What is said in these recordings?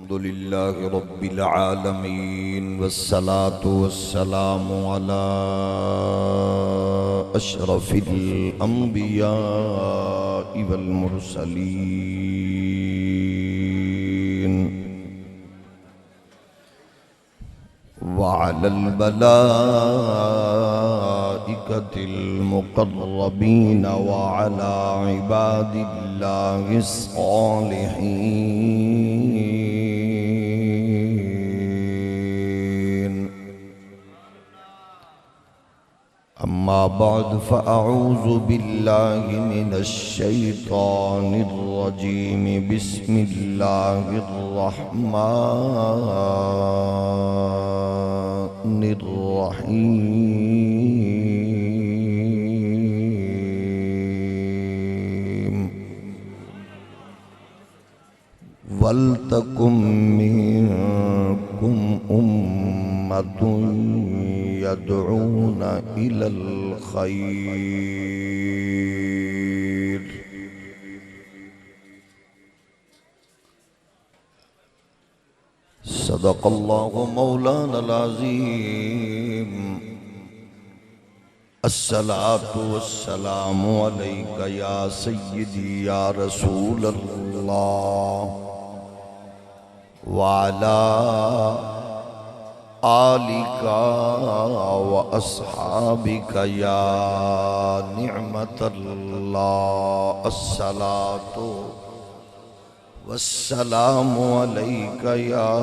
الحمد لله رب العالمين والصلاة والسلام على أشرف الأنبياء والمرسلين وعلى الملائكة المقربين وعلى عباد الله الصالحين. أما بعد فأعوذ بالله من الشيطان الرجيم. بسم الله الرحمن الرحيم. وَلْتَكُن مِّنكُمْ أُمَّةٌ يَدْعُونَ إِلَى الْخَيْرِ. صدق الله مولانا العظيم. الصلاة والسلام عليك يا سيدي يا رسول الله وعلى آلك وأصحابك يا نعمة الله. الصلاة والسلام عليك يا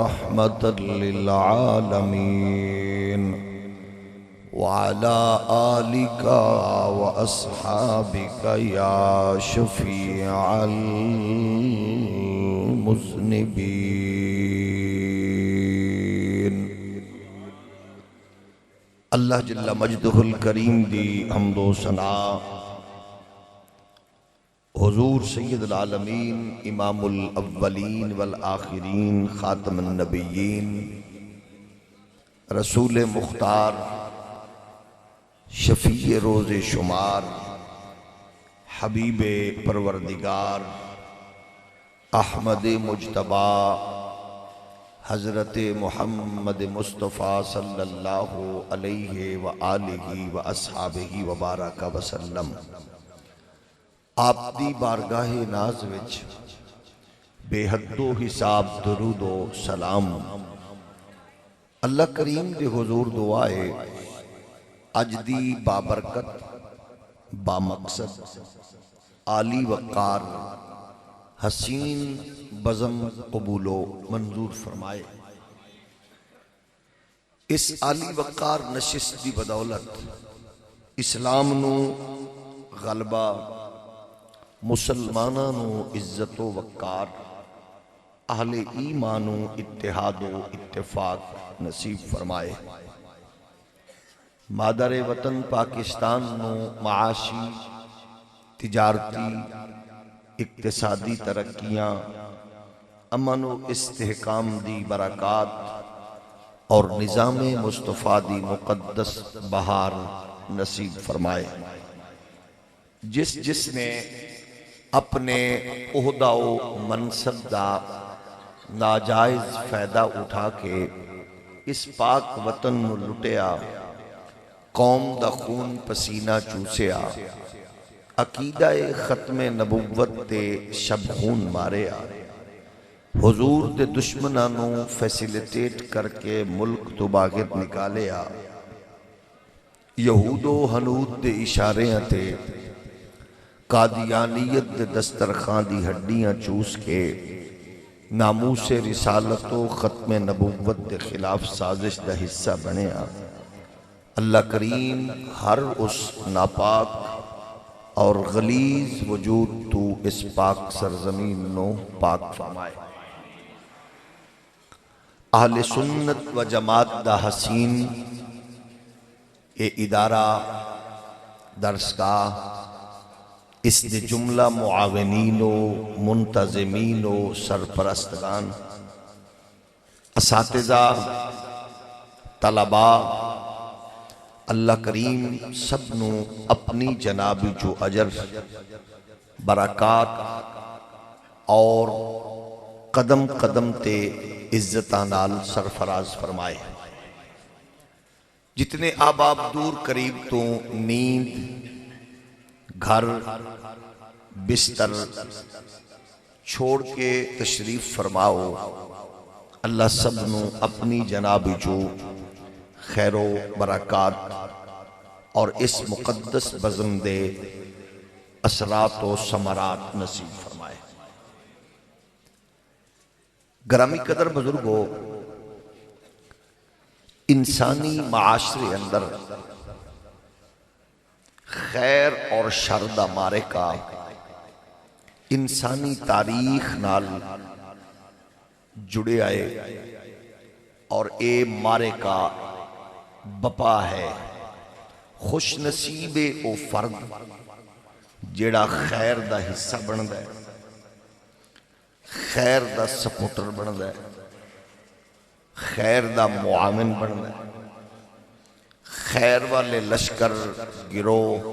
رحمة للعالمين وعلى آلك وأصحابك يا شفيع المذنبين. اللہ جل مجدہ الکریم دی حمد و ثنا حضور سید العالمین امام الاولین والآخرین خاتم النبیین رسول مختار شفیع روز شمار حبیب پروردگار احمد مجتبی حضرت محمد مصطفیٰ صلی اللہ علیہ وآلہ واصحابہ وبارک وسلم. آپ دی بارگاہ ناز وچ بے حد و حساب درود و سلام. اللہ کریم دے حضور دعائے اج دی بابرکت بامقصد عالی وقار حسین بزم قبول و منظور فرمائے. اس عالی وقار نشست دی بدولت اسلام نو غلبہ، مسلمانوں نو عزت و وقار، اہل ایمان و اتحاد و اتفاق نصیب فرمائے. مادر وطن پاکستان نو معاشی، تجارتی، اقتصادی ترقیاں، امن و استحکام دی برکات اور نظام مصطفیٰ دی مقدس بہار نصیب فرمائے. جس نے اپنے عہدہ و منصب دا ناجائز فائدہ اٹھا کے اس پاک وطن نو لٹیا، قوم دا خون پسینہ چوسیا، عقیدہ ختم نبوت تے شب خون ماریا، حضور دے دشمنانوں فیسیلیٹیٹ کر کے ملک تو باغر نکالیا، یہود و ہنود دے اشاریاں تے قادیانیت دے دسترخوان دی ہڈیاں چوس کے ناموس رسالت و ختم نبوت دے خلاف سازش دا حصہ بنیا. اللہ کریم ہر اس ناپاک اور غلیظ وجود تو اس پاک سرزمین نو پاک فرمائے. اہل سنت و جماعت دا حسین اے ادارہ درسگاہ، اس دے جملہ معاونین و منتظمین و سرپرستگان، اساتذہ، طلباء، اللہ کریم سب نو اپنی جناب جو اجر، برکات اور قدم قدم تے عزتاں نال سرفراز فرمائے۔ جتنے احباب دور قریب تو نیند گھر بستر چھوڑ کے تشریف فرماؤ، اللہ سب نو اپنی جناب جو خیر و برکات اور اس مقدس بزم دے اثرات و ثمرات نصیب فرمائے۔ گرامی قدر بزرگو، انسانی معاشرے اندر خیر اور شر دا معرکہ انسانی تاریخ نال جڑے آئے اور اے معرکہ بپا ہے۔ خوش نصیب او فرد جیڑا خیر دا حصہ بندا ہے، خیر دا سپورٹر بندا ہے، خیر دا معاون بندا ہے، خیر والے لشکر گروہ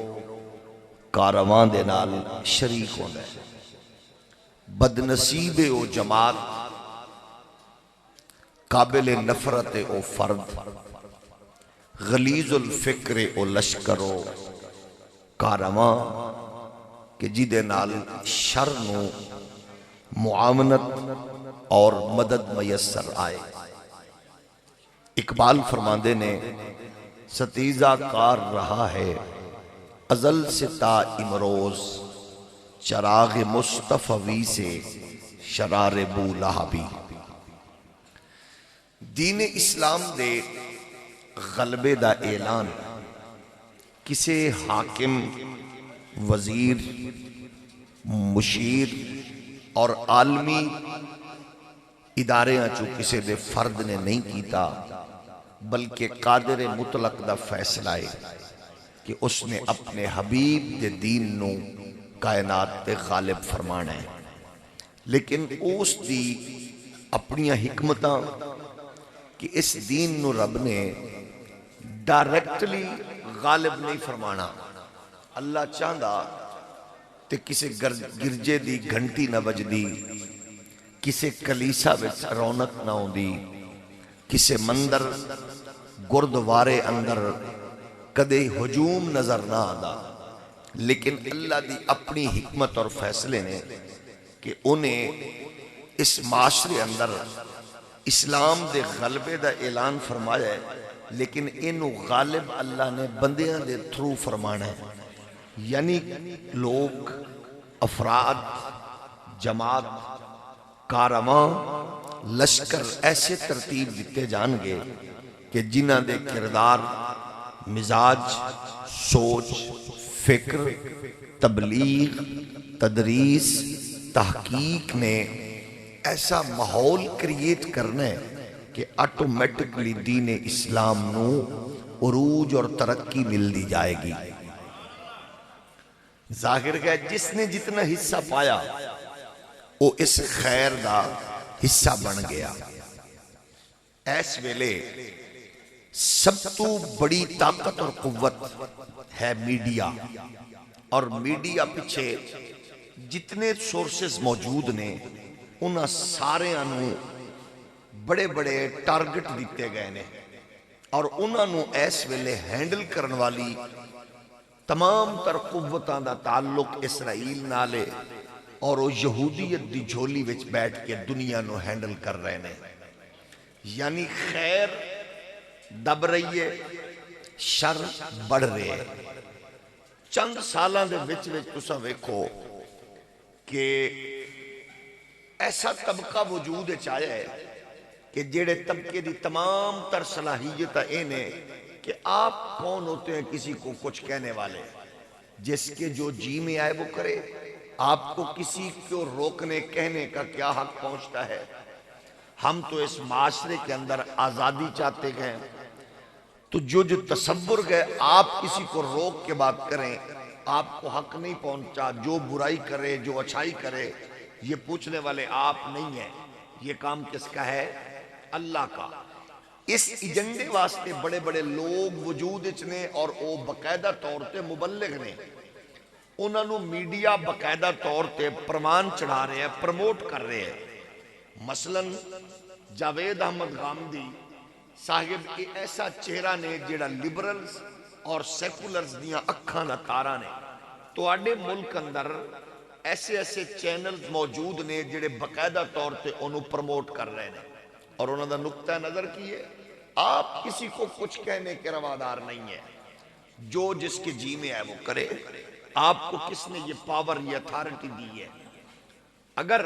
کاروان دے نال شریک ہوندا ہے۔ بد نصیب او جماعت، قابل نفرت او فرد، غلیظ الفکر او لشکر او کاروان کہ جیدے نال شر نو معاونت اور مدد میسر آئے۔ اقبال فرماندے نے ستیزہ کار رہا ہے ازل سے تا امروز، چراغ مصطفی سے شرار بو لہبی۔ دین اسلام دے غلبے دا اعلان کسے حاکم، وزیر، مشیر اور عالمی ادارے چو کسے دے فرد نے نہیں کیتا، بلکہ قادر مطلق دا فیصلہ ہے کہ اس نے اپنے حبیب دے دین نو کائنات تے غالب فرمانا ہے۔ لیکن اس دی اپنی حکمتاں کہ اس دین نو رب نے ڈائریکٹلی غالب نہیں فرمانا۔ اللہ چاہندا تے کسے گرجے دی گھنٹی نہ بجدی، کسے کلیسا وچ رونق نہ ہوندی، کسے مندر گردوارے اندر کدے ہجوم نظر نہ آدا، لیکن اللہ دی اپنی حکمت اور فیصلے نے کہ انہیں اس معاشرے اندر اسلام دے غلبے دا اعلان فرمایا ہے، لیکن انہوں غالب اللہ نے بندیاں دے تھرو فرمانا ہے۔ یعنی لوگ، افراد، جماعت، کارواں، لشکر ایسے ترتیب دیتے جان گے کہ جنہ دے کردار، مزاج، سوچ، فکر، تبلیغ، تدریس، تحقیق نے ایسا ماحول کریٹ کرنا ہے کہ آٹومیٹکلی دین اسلام نو عروج اور ترقی مل دی جائے گی۔ ظاہر ہے جس نے جتنا حصہ پایا وہ اس خیر دا حصہ بن گیا۔ اس ویلے سب تو بڑی طاقت اور قوت ہے میڈیا، اور میڈیا پیچھے جتنے سورسز موجود نے انہاں سارے انہوں بڑے بڑے ٹارگٹ دیتے گئے نے، اور انہاں نو اس ویلے ہینڈل کرن والی تمام تر قوتاں دا تعلق اسرائیل نالے، اور وہ یہودیت دی جھولی وچ بیٹھ کے دنیا نو ہینڈل کر رہے نے۔ یعنی خیر دب رہی ہے، شر بڑھ رہے ہے۔ چند سالان دے وچ تساں ویکھو کہ ایسا طبقہ وجود چاہیا ہے کہ جیڑے طبقے دی تمام تر صلاحیت ہے کہ آپ کون ہوتے ہیں کسی کو کچھ کہنے والے، جس کے جو جی میں آئے وہ کرے۔ آپ کو کسی کو روکنے کہنے کا کیا حق پہنچتا ہے؟ ہم تو اس معاشرے کے اندر آزادی چاہتے گئے، تو جو تصور گئے آپ کسی کو روک کے بات کریں، آپ کو حق نہیں پہنچا۔ جو برائی کرے، جو اچھائی کرے، یہ پوچھنے والے آپ نہیں ہیں۔ یہ کام کس کا ہے؟ اللہ کا۔ اس ایجنڈے واسطے بڑے بڑے لوگ وجود اچنے، اور وہ باقاعدہ طور تے مبلغ نے، انہوں نے میڈیا باقاعدہ طور تے پرمان چڑھا رہے ہیں، پرموٹ کر رہے ہیں۔ مثلا جاوید احمد غامدی صاحب ایک ایسا چہرہ نے جڑا لبرلز اور سیکولرز دیاں اکھاں دا تارا نے. تو آڈے ملک اندر ایسے ایسے چینلز موجود نے جڑے باقاعدہ طور تے انہوں پرموٹ کر رہے ہیں اور انہوں دا نقطہ نظر کی ہے آپ کسی کو کچھ کہنے کے روادار نہیں ہے. جو جس کے جی میں ہے وہ کرے. آپ کو کس نے یہ پاور یہ اتھارٹی دی ہے؟ اگر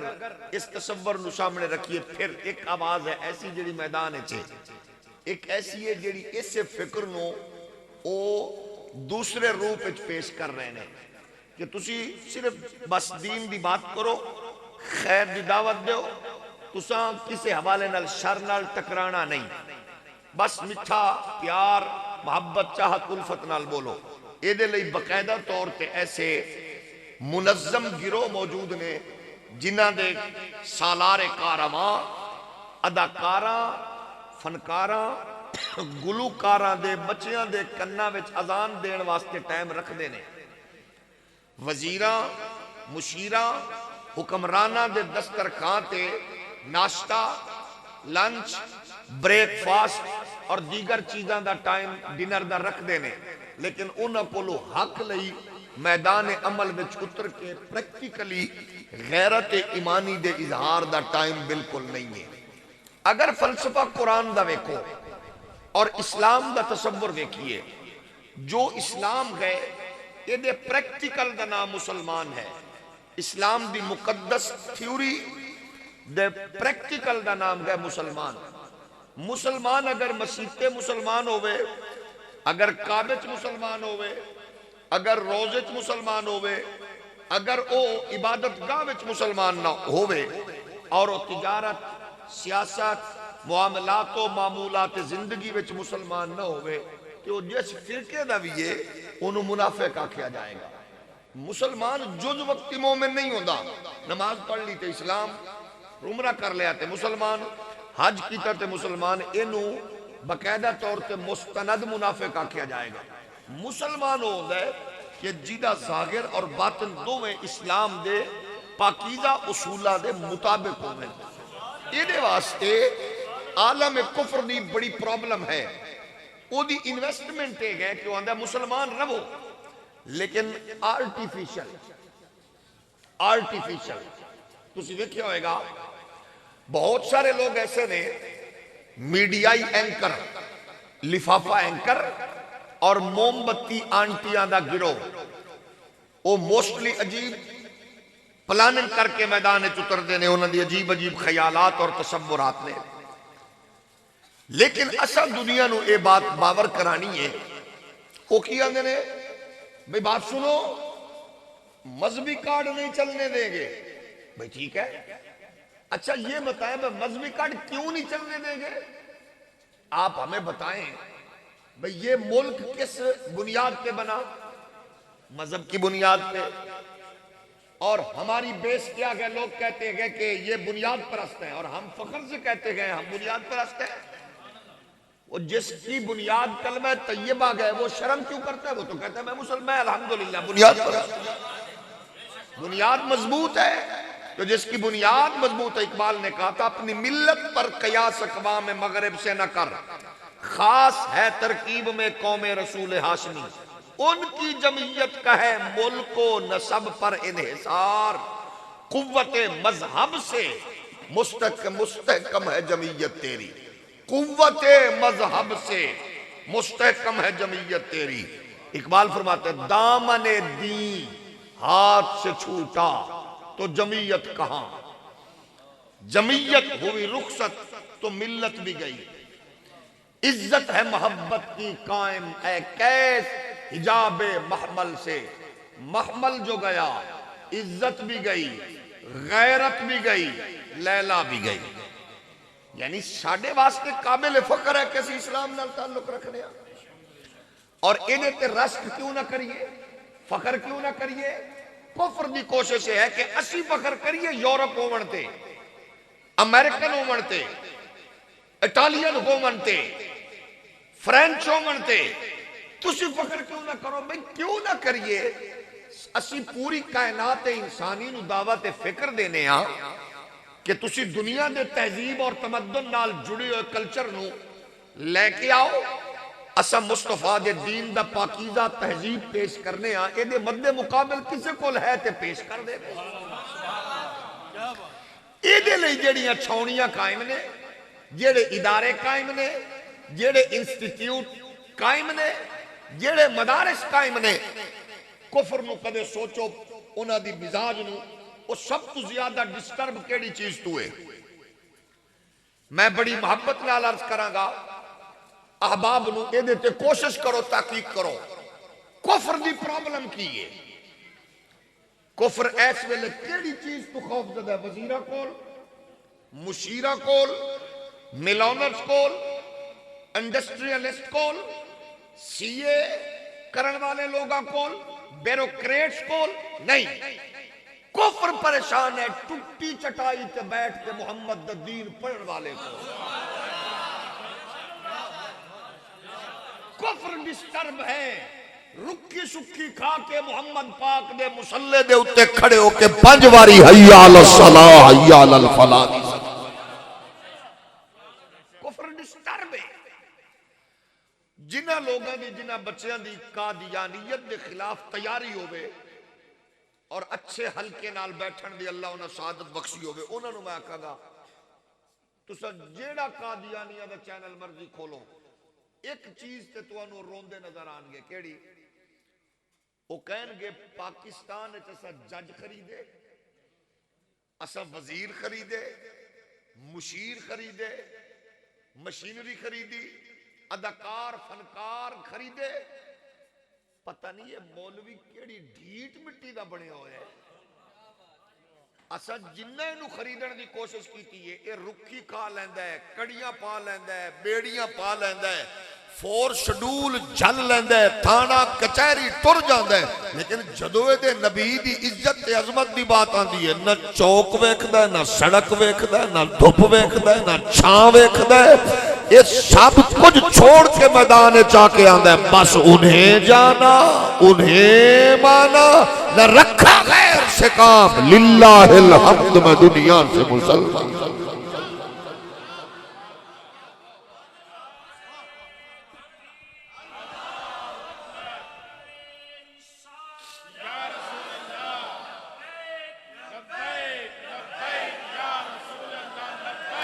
اس تصور نو سامنے رکھیے پھر ایک آواز ہے ایسی جڑی میدان ہے ایک ایسی ہے جڑی اس فکر نو او دوسرے روپ وچ پیش کر رہے ہیں کہ تسی صرف بس دین دی بات کرو، خیر دی دعوت دیو، تساں کسی حوالے نال شر نال ٹکرانا نہیں، بس میٹھا پیار محبت چاہت الفت نال بولو. اے دے لئی باقاعدہ طور تے ایسے منظم گروہ موجود نے جنہ دے سالار کارواں اداکاراں فنکاراں گلوکاراں دے بچیاں دے کناں وچ اذان دین واسطے ٹائم رکھ دینے. وزیراں مشیراں حکمراناں دے دسترخوان تے ناشتہ لنچ بریک فاسٹ اور دیگر چیزاں دا ٹائم ڈنر دا رکھ دینے، لیکن انہاں کولو حق لئی میدان عمل وچ اتر کے پریکٹیکلی غیرت ایمانی دے اظہار دا ٹائم بالکل نہیں ہے. اگر فلسفہ قرآن دا ویکھو اور اسلام دا تصور ویکھیے، جو اسلام گئے یہ دے پریکٹیکل دا نام مسلمان ہے. اسلام دی مقدس تھیوری دے پریکٹیکل دا نام گئے مسلمان. مسلمان اگر مسیحتے مسلمان ہوئے، اگر کعبے چ مسلمان ہوئے، اگر روزے چ مسلمان ہوئے، اگر او عبادت گاہ وچ مسلمان نہ ہوئے اور او تجارت سیاست معاملات و معمولات زندگی وچ مسلمان نہ ہوئے کہ وہ جس فرقے دا بھی ہے انہوں منافق آکھیا جائے گا. مسلمان جز وقتی مومن نہیں ہوتا. نماز پڑھ لی تے اسلام، عمرہ کر لیا تے مسلمان، حج کیتا تے مسلمان، انہوں باقاعدہ طور تے مستند منافق آکھیا جائے گا. مسلمان ہوتا ہے کہ جیدہ ظاہر اور باطن دو میں اسلام دے پاکیزہ اصولہ دے مطابق ہونے. یہ دے واسطے عالم کفر دی بڑی پرابلم ہے. وہ دی انویسٹمنٹ ہے کہ وہ اندھا مسلمان رہو لیکن آرٹیفیشل. تسی دیکھیا ہوئے گا بہت سارے لوگ ایسے نے میڈیائی اینکر، لفافہ اینکر اور موم بتی آنٹیاں دا گروہ، وہ موسٹلی عجیب پلاننگ کر کے میدان چتر دینے، انہوں نے عجیب عجیب خیالات اور تصورات نے. لیکن اصل دنیا نو اے بات باور کرانی ہے. وہ کیا نے بھئی بات سنو، مذہبی کارڈ نہیں چلنے دیں گے. بھئی ٹھیک ہے، اچھا یہ بتائیں بھئی مذہبی کارڈ کیوں نہیں چلنے دیں گے؟ آپ ہمیں بتائیں بھئی یہ ملک کس بنیاد پہ بنا؟ مذہب کی بنیاد پہ. اور ہماری بیس کیا گئے؟ لوگ کہتے ہیں کہ یہ بنیاد پرست ہیں اور ہم فخر سے کہتے ہیں ہم بنیاد پرست ہیں. وہ جس کی بنیاد کلمہ طیبہ گئے وہ شرم کیوں کرتا ہے؟ وہ تو کہتا ہے میں مسلمان الحمدللہ بنیاد پرست. بنیاد مضبوط ہے تو جس کی بنیاد مضبوط ہے، اقبال نے کہا تھا اپنی ملت پر قیاس اقوام مغرب سے نہ کر، خاص ہے ترکیب میں قوم رسول ہاشمی. ان کی جمعیت کا ہے ملک و نسب پر انحصار، قوت مذہب سے مستحکم ہے جمعیت تیری. قوت مذہب سے مستحکم ہے جمعیت تیری. اقبال فرماتے ہیں دامن دین ہاتھ سے چھوٹا تو جمعیت کہاں، جمعیت ہوئی رخصت تو ملت بھی گئی. عزت ہے محبت کی قائم اے کیس حجاب محمل سے، محمل جو گیا عزت بھی گئی، غیرت بھی گئی، لیلہ بھی گئی. یعنی ساڑھے واسطے قابل فخر ہے کسی اسلام نال تعلق رکھنے. اور انہیں تے رشک کیوں نہ کریے، فخر کیوں نہ کریے؟ کفر دی کوشش ہے کہ اسی فخر کریے یورپ ہو منتے، امریکن ہو منتے، اٹالین ہو منتے، فرینچ ہو منتے. تسی فخر کیوں نہ کرو؟ بھئی کیوں نہ کریے؟ اسی پوری کائنات انسانی نو دعوت فکر دینے ہاں. کہ تسی دنیا دے تہذیب اور تمدن نال جڑے ہوئے کلچر نو لے کے آؤ، اسا مصطفیٰ دے دین دا پاکیزہ تہذیب پیش کرنے ہاں، اے دے مد مقابل کسے کول ہے تے پیش کر دے۔ اے دے لئی جڑیاں چھاؤنیاں قائم نے، جڑے ادارے قائم نے، جڑے انسٹیٹیوٹ قائم نے، جڑے مدارس قائم نے، کفر نو کدے سوچو انہاں دی مزاج نو وہ سب تو زیادہ ڈسٹرب کیڑی چیز تو ہے۔ میں بڑی محبت نال عرض کراں گا احباب نو، اے دیتے کوشش کرو، تحقیق کرو کفر دی پرابلم کی ہے۔ کفر ایس ویلے کیڑی چیز تو خوف زدہ ہے؟ وزیرہ کول، مشیرہ کول، ملونرز کول، انڈسٹریلسٹ کول، سی اے کرن والے لوگاں کول، بیروکریٹس کول نہیں۔ کفر پریشان ہے ٹوٹی چٹائی تے بیٹھ کے محمد دا دین پڑھن والے کو۔ کفر ڈسٹرب ہے رکی سکی کھا کے محمد پاک دے مسلح دے اتے کھڑے ہو کے 5 واری حی علی الصلاۃ حی علی الفلاح۔ کفر ڈسٹرب ہے۔ جنہ لوگاں دی، جنہ بچیاں دی قادیانیت دے خلاف تیاری ہوئے اور اچھے حلقے نال بیٹھن دی اللہ انہاں سعادت بخشی ہوئے، انہاں نو میں آکھا گا تسا جیڑا قادیانیہ دا چینل مرضی کھولو، ایک چیز تے تو انہوں روندے نظر آن گے، کیڑی؟ وہ کہیں گے پاکستان اسا جج خریدے، اسا وزیر خریدے، مشیر خریدے، مشینری خریدی، اداکار فنکار خریدے، پتہ نہیں یہ مولوی کیڑی ڈھیٹ مٹی دا بنے ہوئے ہے۔ اسا جنہ انہوں خریدن دی کوشش کی ہے، یہ رکھی کھا لیندہ ہے، کڑیاں پا لیندہ ہے، بیڑیاں پا لیندہ ہے، فور شڈول جل لیندہ ہے، تھانہ کچہری ٹر جاندہ ہے، لیکن جدوے دے نبی دی عزت تے عظمت دی بات آندی ہے، نہ چوک ویکھدا ہے، نہ سڑک ویکھدا ہے، نہ دھوپ ویکھدا ہے، نہ چھاں ویکھدا ہے، یہ سب کچھ چھوڑ کے میدان چاہ کے آندہ ہے، بس انہیں جانا، انہیں مانا، نہ رکھا غیر سے کام، للہ الحمد میں دنیا سے مسلمان۔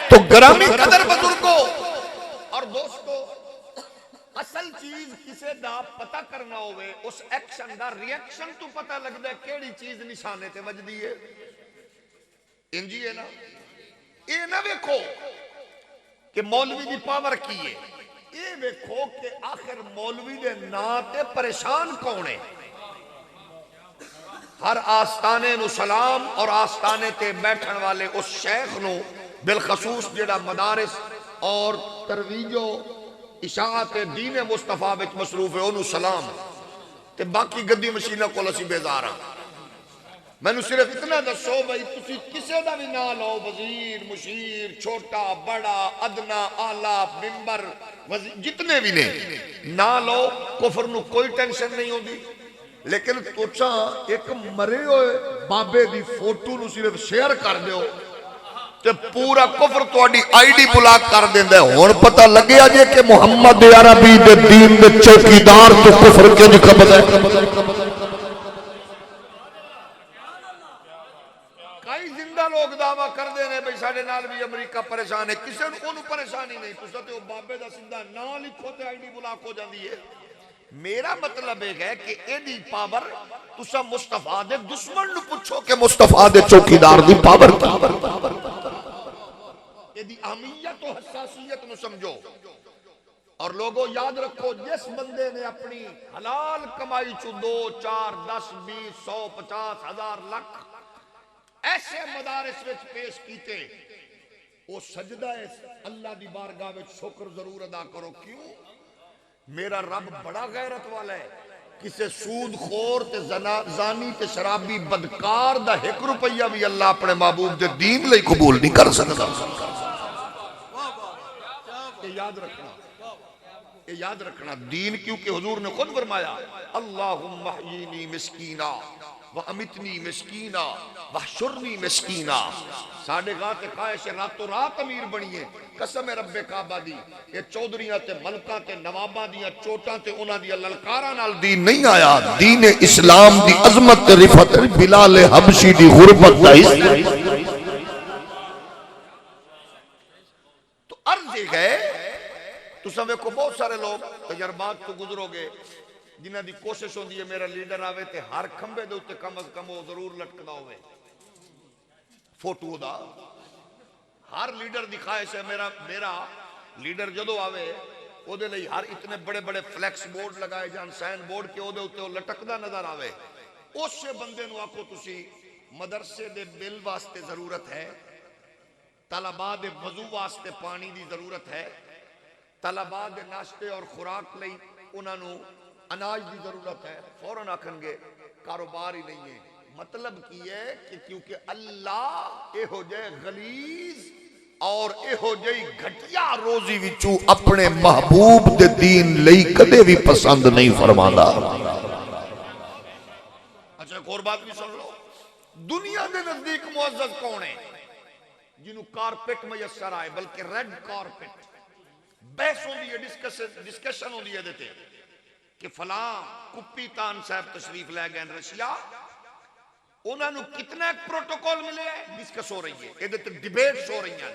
تو گرامی قدر بزرگوں اور دوستو، اصل چیز کسے دا پتہ کرنا ہوئے، اس ایکشن دا ریاکشن تو پتہ لگ دے کیڑی چیز نشانے تے وجدی ہے۔ انجی ہے نا، اے نہ ویکھو کہ مولوی دی پاور کی ہے، اے ویکھو کہ آخر مولوی دے ناتے پریشان کونے۔ ہر آستانے نو سلام اور آستانے تے بیٹھن والے اس شیخ نو بالخصوص جڑا مدارس اور ترویج و اشاعت دین مصطفیٰ وچ مصروف ہے انہوں سلام، تے باقی گدی مشینہ کو لسی بیزار ہاں۔ میں نے صرف اتنا دسو بھائی تسی کسے دا بھی نہ لو، وزیر، مشیر، چھوٹا، بڑا، ادنا، آلہ، ممبر، جتنے بھی نہیں نہ لو، کفر نو کوئی ٹینشن نہیں ہو دی، لیکن توچا ایک مرے ہوئے بابے دی فوٹو نو صرف شیئر کر دیو تے پورا کفر تو اڈی آئی ڈی بلاک کر دیں دے، اور پتہ لگے آجے کہ محمد عربی دے دین دے چوکیدار تو کفر کے جو قبض ہے۔ کئی زندہ لوگ دعویٰ کر دے رہے بھئی ساڑھے نال بھی امریکہ پریشان ہے، کسے نے انہوں پریشانی نہیں، تو ستے ہو بابے دا زندہ نہ لکھو تے آئی ڈی بلاک ہو جاندی ہے۔ میرا مطلب ہے کہ ایڈی پاور تسا مصطفیٰ دے دشمن نو پوچھو کہ مصطفیٰ دے چوکیدار دی پاور ایڈی اہمیت و حساسیت نو سمجھو۔ اور لوگوں یاد رکھو جس بندے نے اپنی حلال کمائی چو 2 4 10 20 100 50 ہزار لکھ ایسے مدارس وچ پیش کیتے، وہ سجدہ ہے اللہ دی بارگاہ وچ شکر ضرور ادا کرو۔ کیوں؟ میرا رب بڑا غیرت والا ہے، کسے سود خور تے زانی تے شرابی بدکار دا 1 روپیہ بھی اللہ اپنے محبوب دے دین لئی قبول نہیں کر سکتا۔ یہ یاد رکھنا دین، کیونکہ حضور نے خود فرمایا اللہم احیینی مسکینا وَأَمِتْنِي مِسْكِینًا وَحْشُرْنِی مِسْکِینًا. ساڈے گاہ تے خواہش ہے راتوں رات امیر بنیے. قسم رب کعبہ دی یہ چودھریاں تے ملکاں تے نواباں دیاں چوٹاں تے انہاں دی للکاراں نال دین نہیں آیا. دین اسلام دی عظمت تے رفعت بلال حبشی دی غربت دا حصہ. تو عرض یہ ہے تساں ویکھو بہت سارے لوگ تجربات تو گزرو گے جنہاں دی کوشش ہوندی ہے میرا لیڈر آوے تے ہر کھمبے دے اوتے کم از کم وہ ضرور لٹکدا ہوئے فوٹو دا. ہر لیڈر دی خواہش ہے میرا لیڈر جدو آوے او دے لئی ہر اتنے بڑے بڑے فلیکس بورڈ لگائے جان سائن بورڈ کے او دے اوتے لٹکدا نظر آوے. اس سے بندے نو آکھو تسی مدرسے دے بل واسطے ضرورت ہے, طلباء دے وضو واسطے پانی دی ضرورت ہے, طلباء دے ناشتے اور خوراک لئی انہاں نو اناج دی ضرورت ہے, فوراں آکھن گے کاروبار ہی نہیں ہے. مطلب کی ہے کہ کیونکہ اللہ اے ہو جائے غلیظ اور اے ہو جائے گھٹیا روزی وچوں اپنے محبوب دے دین لئی کدے بھی پسند نہیں فرماندا. اچھا ایک اور بات بھی سن لو, دنیا دے نزدیک معزز کون ہے جنہوں کارپٹ میسر آئے, بلکہ ریڈ کارپٹ. بحث ہوندی ہے, ڈسکشن ہوندی ہے دیتے کہ فلاں کپی تان صاحب تشریف لے گئے رشیا, انہوں نے کتنا ایک پروٹوکول ملے ہیں ڈسکس ہو رہی ہے, یہ دیتے ڈیبیٹس ہو رہی ہیں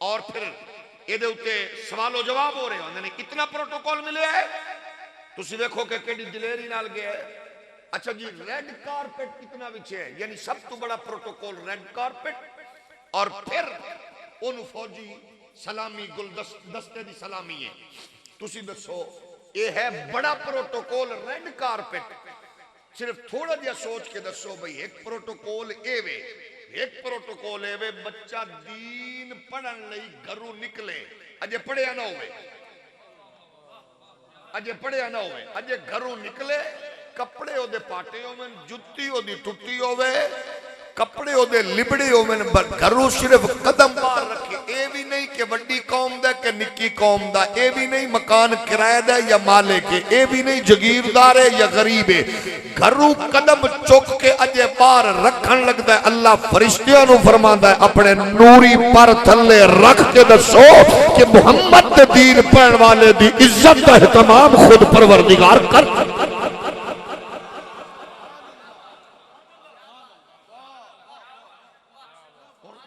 اور پھر یہ دیتے سوال و جواب ہو رہے ہیں. انہوں نے کتنا پروٹوکول ملے ہیں تو سی دیکھو کہ کیڑی دلیری نال گیا ہے. اچھا جی ریڈ کارپٹ کتنا بچے ہے, یعنی سب تو بڑا پروٹوکول ریڈ کارپٹ, اور پھر انہوں فوجی سلامی گلدستے دی سلامی ہے. تو سی دسو یہ ہے بڑا پروٹوکول ریڈ کارپٹ. صرف تھوڑا دیا سوچ کے دسو بھئی ایک پروٹوکول اے وے, ایک پروٹوکول اے وے بچہ دین پڑھن لئی گھروں نکلے اجے پڑھیا نہ ہوئے, اجے پڑھیا نہ ہوئے, اجے گھروں نکلے کپڑے ہو دے پاٹے ہوئے, جتی ہو دی ٹوٹی ہوئے, کپڑے ہو دے لبڑے ہوئے, گھروں صرف قدم بار رکھے. اے بھی نہیں کہ وڈی قوم دا کہ نکی قوم دا, اے بھی نہیں مکان کرائے دا یا مالک, اے بھی نہیں جگیردار ہے یا غریب ہے. گھروں قدم چک کے اجے بار رکھن لگ دا ہے. اللہ فرشتیاں نو فرماندا ہے اپنے نوری پر تھلے رکھ کے دسو کہ محمد دین پڑھن والے دی عزت اہتمام خود پروردگار کر.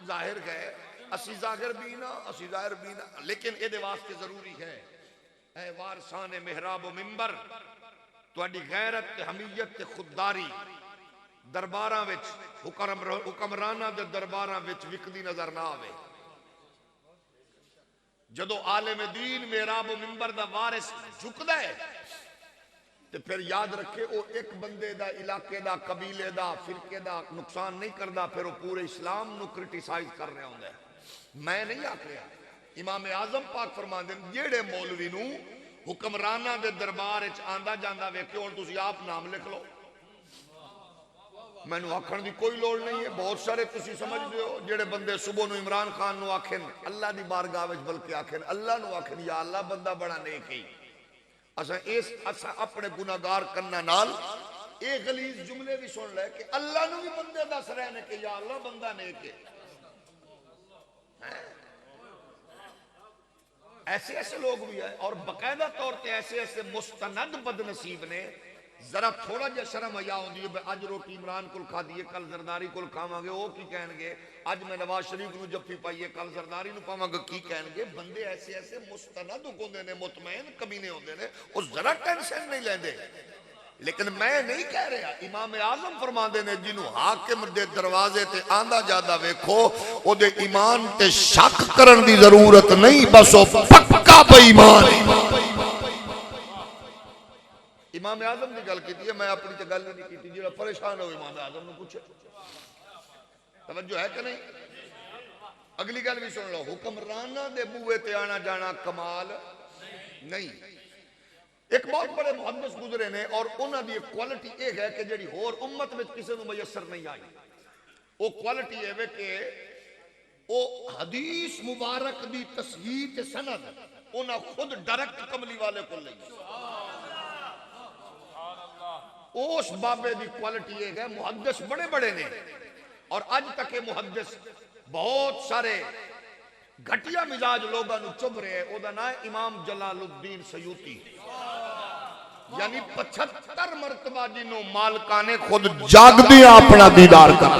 ظاہر گئے اسی ظاہر بینا لیکن اے دے واسطے ضروری ہے اے وارثان محراب و منبر تواڈی غیرت تے حمیت تے خودداری درباراں وچ حکمراناں دے درباراں وچ وکدی نظر نہ آوے. جدو عالم دین محراب و منبر دا وارث جھکدا ہے تے پھر یاد رکھے وہ ایک بندے دا علاقے دا قبیلے دا فرقے دا نقصان نہیں کردا, پھر وہ پورے اسلام نو کرٹیسائز کر رہا ہوندا ہے. میں نہیں آکھ رہا, امام اعظم پاک فرماندے نے جیڑے مولوی نو حکمراناں دے دربار وچ آندا جاندا ویکھو ہن تسی آپ نام لکھ لو, مینوں آکھن دی کوئی لوڑ نہیں ہے. بہت سارے تسی سمجھ دیو جیڑے بندے صبح نو عمران خان نو آکھن اللہ دی بارگاہ وچ, بلکہ آکھن اللہ نو آکھن یا اللہ بندہ بڑا نیک ہے. اسا اپنے گناہگار کرنا نال اے غلیظ جملے بھی سن لے کہ اللہ نو بھی بندے دس رہے نے کہ یا اللہ بندہ نیک ہے. ایسے ایسے لوگ بھی ہیں اور باقاعدہ طور پہ ایسے ایسے مستند بد نصیب نے. ذرا تھوڑا جا شرم حیا ہوندی ہے اج روٹی عمران کول کھادی ہے کل زرداری کول کھاواں گے او کی کہن گے, اج میں نواز شریف نو جفی پائی ہے کل زرداری نو پاواں گے کی کہن گے. بندے ایسے ایسے مستند ہوندے نے, مطمئن کمینے ہوندے نے, او ذرا ٹینشن نہیں لیندے. لیکن میں نہیں کہہ رہا, امام اعظم فرماندے نے جنوں حاکم دے دروازے تے آندا جادا ویکھو او دے ایمان تے شک کرن دی ضرورت نہیں, بس او پکا بے ایمان. امام اعظم دی گل کیتی ہے, میں اپنی تے گل نہیں کیتی. جڑا پریشان ہو امام اعظم نو پوچھے, توجہ ہے کہ نہیں. اگلی گل بھی سن لو, حکمراناں دے بوئے تے آنا جانا کمال نہیں. ایک بہت بڑے محدث گزرے نے اور انہاں دی ایک کوالٹی ایک ہے کہ جڑی ہور امت میں کسی نو میسر نہیں آئی. وہ کوالٹی ہے کہ وہ حدیث مبارک دی تصحیح تے سند انہاں خود ڈائریکٹ کملی والے کو لئی. اس بابے دی کوالٹی یہ ہے محدث بڑے بڑے نے اور اج تک یہ محدث بہت سارے گھٹیا مزاج لوگاں نو چب رہے او دا نام ہے امام جلال الدین سیوطی یعنی 75 مرتبہ جنہوں مالکانے خود جاگ دیا اپنا دیدار کر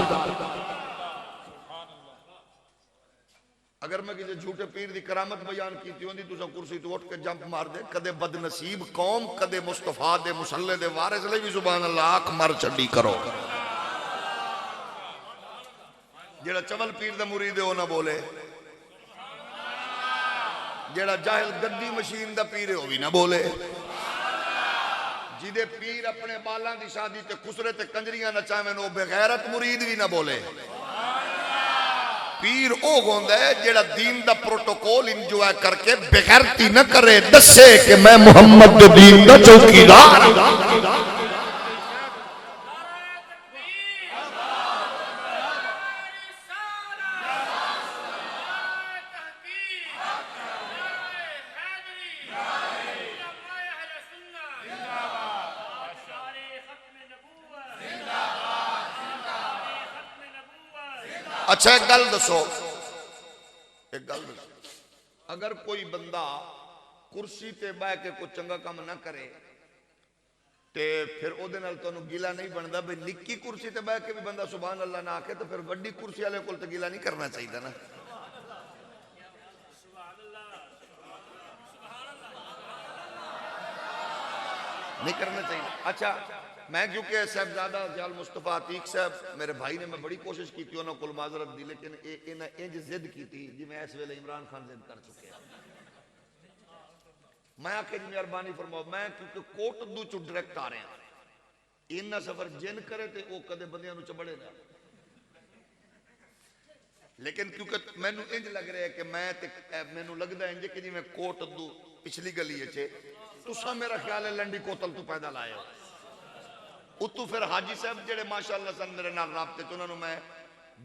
اگر میں کسی جھوٹے پیر دی کرامت بیان کیتی ہوندی تو کرسی تو اٹھ کے جمپ مار دے کدے بد نصیب قوم کدے مصطفیٰ دے مسلح دے وارث لئی بھی سبحان اللہ آنکھ مر چڈی کرو جیڑا چول پیر دا مرید ہے وہ نہ بولے جیڑا جاہل گدی مشین دا پیر ہے وہ بھی نہ بولے جیدے پیر اپنے بالاں دی شادی تے خسرے تے کنجریاں نچاویں وہ بغیرت مرید بھی نہ بولے پیر او گوندا ہے جیڑا دین دا پروٹوکول انجوائے کر کے بغیرتی نہ کرے دسے کہ میں محمد دین دا چوکیدار اچھا ایک گل دسو اگر کوئی بندہ کرسی تے بہ کے کوئی چنگا کام نہ کرے تے پھر او دے نال تانوں گیلا نہیں بندا بھئی نکی کرسی تے بہ کے بھی بندہ سبحان اللہ نہ آکھے تو پھر وڈی کرسی والے کول تے گیلا نہیں کرنا چاہیے نا نہیں کرنا چاہیے اچھا میں کیونکہ صاحبزادہ ضیاء المصطفیٰ عتیق صاحب میرے بھائی نے میں بڑی کوشش کی تھی انہوں کل معذرت دی لیکن انہیں انج زد کی تھی جی میں اس ویلے عمران خان زد کر چکے ہیں میں آکے جی مہربانی فرماؤ میں کیونکہ کوٹ دو چو ڈائریکٹ آ رہے ہیں انہا سفر جن کرے تے او کدے بندیاں نو چبڑے نہ لیکن کیونکہ میں نو انج لگ رہا ہے کہ میں نو لگ دا انج کہ جی میں کوٹ دو پچھلی گلی ہے تو سا میرا خیال ہے لنڈی کوتل تو پیدا لائے ہو اتو پھر حاجی صاحب جڑے ماشاءاللہ سن میرے نال رابطے تو انہوں نے میں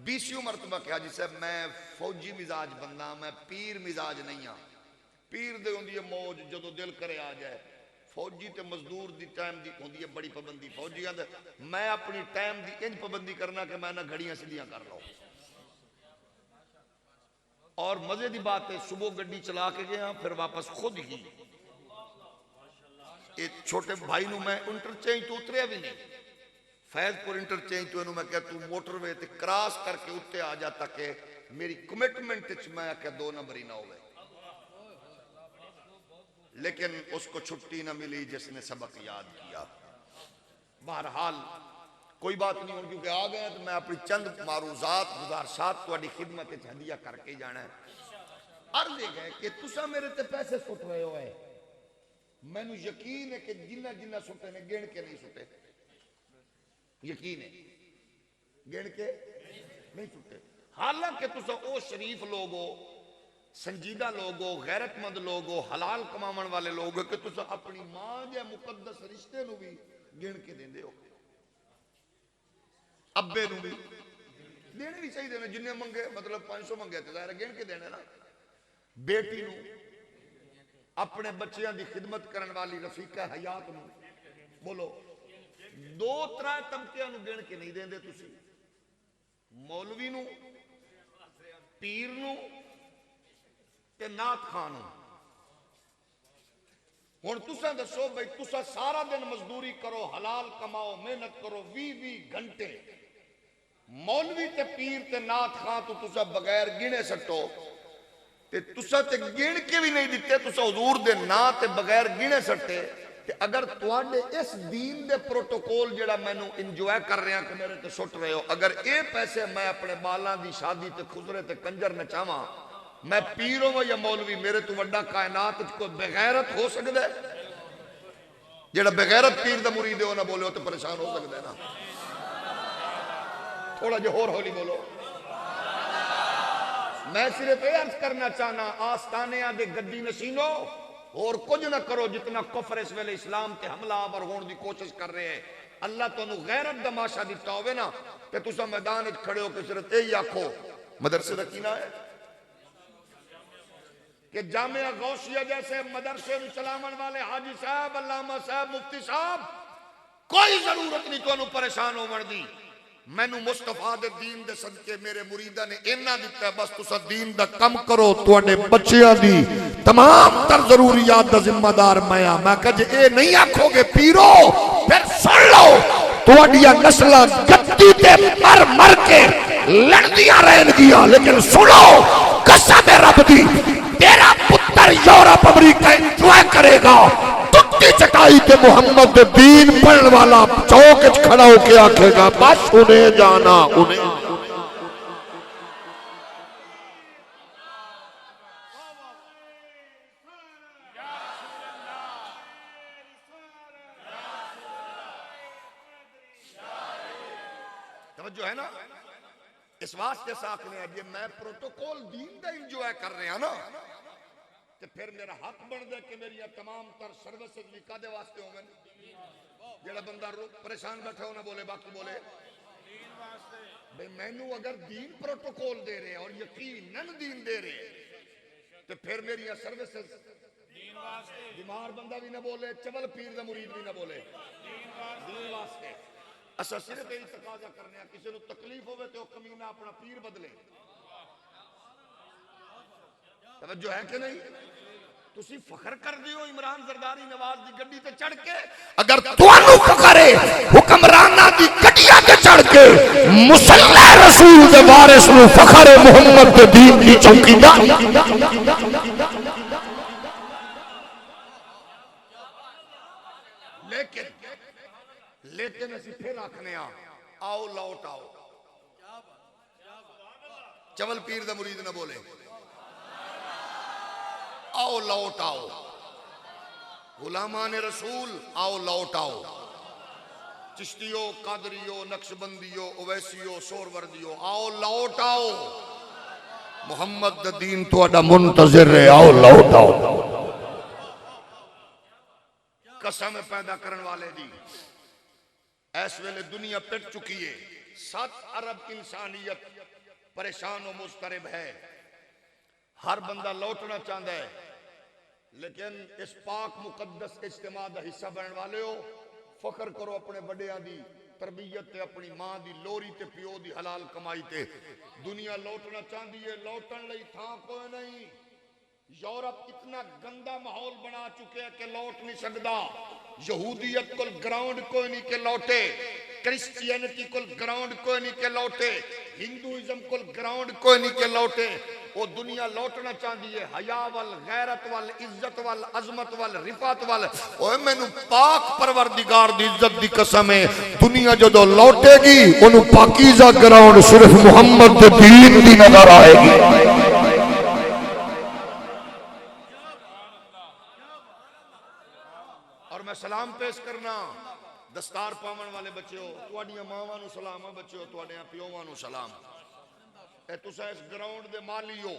20 مرتبہ کہ حاجی صاحب میں فوجی مزاج بندہ میں پیر مزاج نہیں ہاں پیر دے ہوندی ہے موج جدو دل کرے آ جائے فوجی تے مزدور دی ٹائم دی ہوندی ہے بڑی پابندی فوجیاں دے میں اپنی ٹائم دی انج پابندی کرنا کہ میں نہ گھڑیاں سیدھیاں کر لوں اور مزے دی بات ہے صبح گڈی چلا کے گیا پھر واپس خود ہی ایک چھوٹے بھائی نو میں انٹرچینج تو اتریا بھی نہیں فیض پور انٹرچینج تو انہوں میں کہا تو موٹر وے تے کراس کر کے اتے آ جاتا کہ میری کمٹمنٹ چ میں کہ 2 نمبر ہی نہ ہوئے لیکن اس کو چھٹی نہ ملی جس نے سبق یاد کیا بہرحال کوئی بات نہیں ہوں کیونکہ آ گئے تو میں اپنی چند معروضات گزارشات تو اڈی خدمت ہدیہ کر کے جانا ہے عرض یہ گئے کہ تسا میرے تے پیسے سٹ رہے ہوئے میں نو یقین ہے کہ جنہ جنہ سٹے نے گن کے نہیں سٹے یقین ہے گن کے نہیں سٹے حالانکہ تسا او شریف لوگو سنجیدہ لوگو غیرت مند لوگو حلال کمامن والے لوگو کہ تسا اپنی ماں جے مقدس رشتے نو بھی گن کے دیں دے ہو ابے نو بھی دینے بھی چاہیے دینے جنہیں منگے مطلب 500 منگے تھے ظاہر گن کے دینے نا بیٹی نو اپنے بچیاں دی خدمت کرن والی رفیقہ حیات نو بولو 2-3 طبقیاں نو گن کے نہیں دیں دے تسی مولوی نو پیر نو تے نات خانو ہن تساں دسو بھئی تساں سارا دن مزدوری کرو حلال کماؤ محنت کرو 20 گھنٹے مولوی تے پیر تے نات خان تو تساں بغیر گنے سٹو تے تساں تے گن کے بھی نہیں دیتے تساں حضور دے نا تے بغیر گنے سٹے کہ اگر تواڈے اس دین دے پروٹوکول جڑا مینوں انجوائے کر رہے ہیں کہ میرے تے سٹ رہے ہو اگر اے پیسے میں اپنے بالاں دی شادی تے خضرے تے کنجر نچاواں میں پیر ہوں یا مولوی میرے تو وڈا کائنات کوئی بغیرت ہو سکتا ہے جڑا بغیرت پیر دا مرید ہے وہ نہ بولے ہو تو پریشان ہو سکتا ہے نا تھوڑا جو اور ہولی بولو میں صرف یہ عرض کرنا چاہنا آستانیاں دے گدی نشینو اور کچھ نہ کرو جتنا کفر اس ویلے اسلام تے حملہ آور ہون دی کوشش کر رہے ہیں اللہ تو انہوں غیرت دماشا دیتا ہوئے نا کہ تسا میدان اچھ کھڑے ہو کہ صرف اے آکھو مدرسے رکھینا ہے کہ جامعہ غوثیہ جیسے مدرسے چلاون والے حاجی صاحب علامہ صاحب مفتی صاحب کوئی ضرورت نہیں تانوں پریشان ہون دی. مینوں مصطفیٰ دے دین دے صدقے میرے مریداں نے اینا دیتا ہے بس تسا دین دا کم کرو تواڈے بچیاں دی تمام تر ضروریات دا ذمہ دار میں کہ جے اے نہیں آکھو گے پیرو پھر سن لو تواڈیاں نسلاں گدی تے مر مر کے لڑدیاں رہن گیاں لیکن سنو قسم رب دی تیرا پتر یورپ امریکہ انجوائے کرے گا. تتی چٹائی تے محمد دین پڑھن والا چوک وچ کھڑا ہو کے آکھے گا بس انہیں جانا انہیں. توجہ ہے نا. اس واسطے ساکھنے ہیں جی میں پروٹوکول دین دا انجوائے کر رہے ہیں نا کہ پھر میرا حق بن دے کہ میری تمام تر سروسز بھی کادے واسطے ہوں گے. جڑا بندہ پریشان بیٹھا ہو نہ بولے باقی بولے بھئی مینوں اگر دین پروٹوکول دے رہے اور یقیناً دین دے رہے تو پھر میری سروسز بیمار بندہ بھی نہ بولے چبل پیر دا مرید بھی نہ بولے دین واسطے. اسا صرف یہی تقاضا کرنے ہیں کسی نو تکلیف ہوئے تو کمینہ اپنا پیر بدلے. توجہ ہے کہ نہیں. تسی فخر کر دیو عمران زرداری نواز دی گڈی تے چڑھ کے اگر توانو فخر ہے حکمرانہ دی گڈیاں تے چڑھ کے مصلی رسول دے وارث نو فخر ہے محمد دے دین دی چوکی دا. لیکن اسی پھر آکھنے آؤ لوٹ آؤ. چول پیر دا مرید نہ بولے آؤ لوٹ آؤ. غلامان رسول آؤ لوٹ آؤ. چشتیو قادریو نقشبندیو اویسیو سوروردیو آؤ لوٹ آؤ. محمد دا دین تواڈا منتظر ہے آؤ لوٹ آؤ. قسم پیدا کرن والے دی اس ویلے دنیا پٹ چکی ہے. 7 ارب انسانیت پریشان و مضطرب ہے. ہر بندہ لوٹنا چاہتا ہے لیکن اس پاک مقدس اجتماع دا حصہ بننے والے ہو فخر کرو اپنے بڑیاں دی تربیت تے اپنی ماں دی لوری تے پیو دی حلال کمائی تے. دنیا لوٹنا چاہتی ہے لوٹن لئی تھاں کوئی نہیں. یورپ اتنا گندا ماحول بنا چکے ہیں کہ لوٹ نہیں سکتا. یہودیت کل گراؤنڈ کوئی نہیں کہ لوٹے. کرسچینٹی کل گراؤنڈ کوئی نہیں کہ لوٹے. ہندوازم کل گراؤنڈ کوئی نہیں کہ لوٹے. وہ دنیا لوٹنا چاہتی ہے حیا وال غیرت وال عزت وال عظمت وال رفعت وال. اوے مینوں پاک پروردگار دی عزت دی قسم ہے دنیا جدو لوٹے گی اونوں پاکیزہ گراؤنڈ صرف محمد دے دین دی نظر آئے گی. سلام پیش کرنا دستار پاون والے بچیو تواڈیاں ماواں نو سلام ہے بچیو تواڈیاں پیوواں نو سلام. اے تساں اس گراؤنڈ دے مالی ہو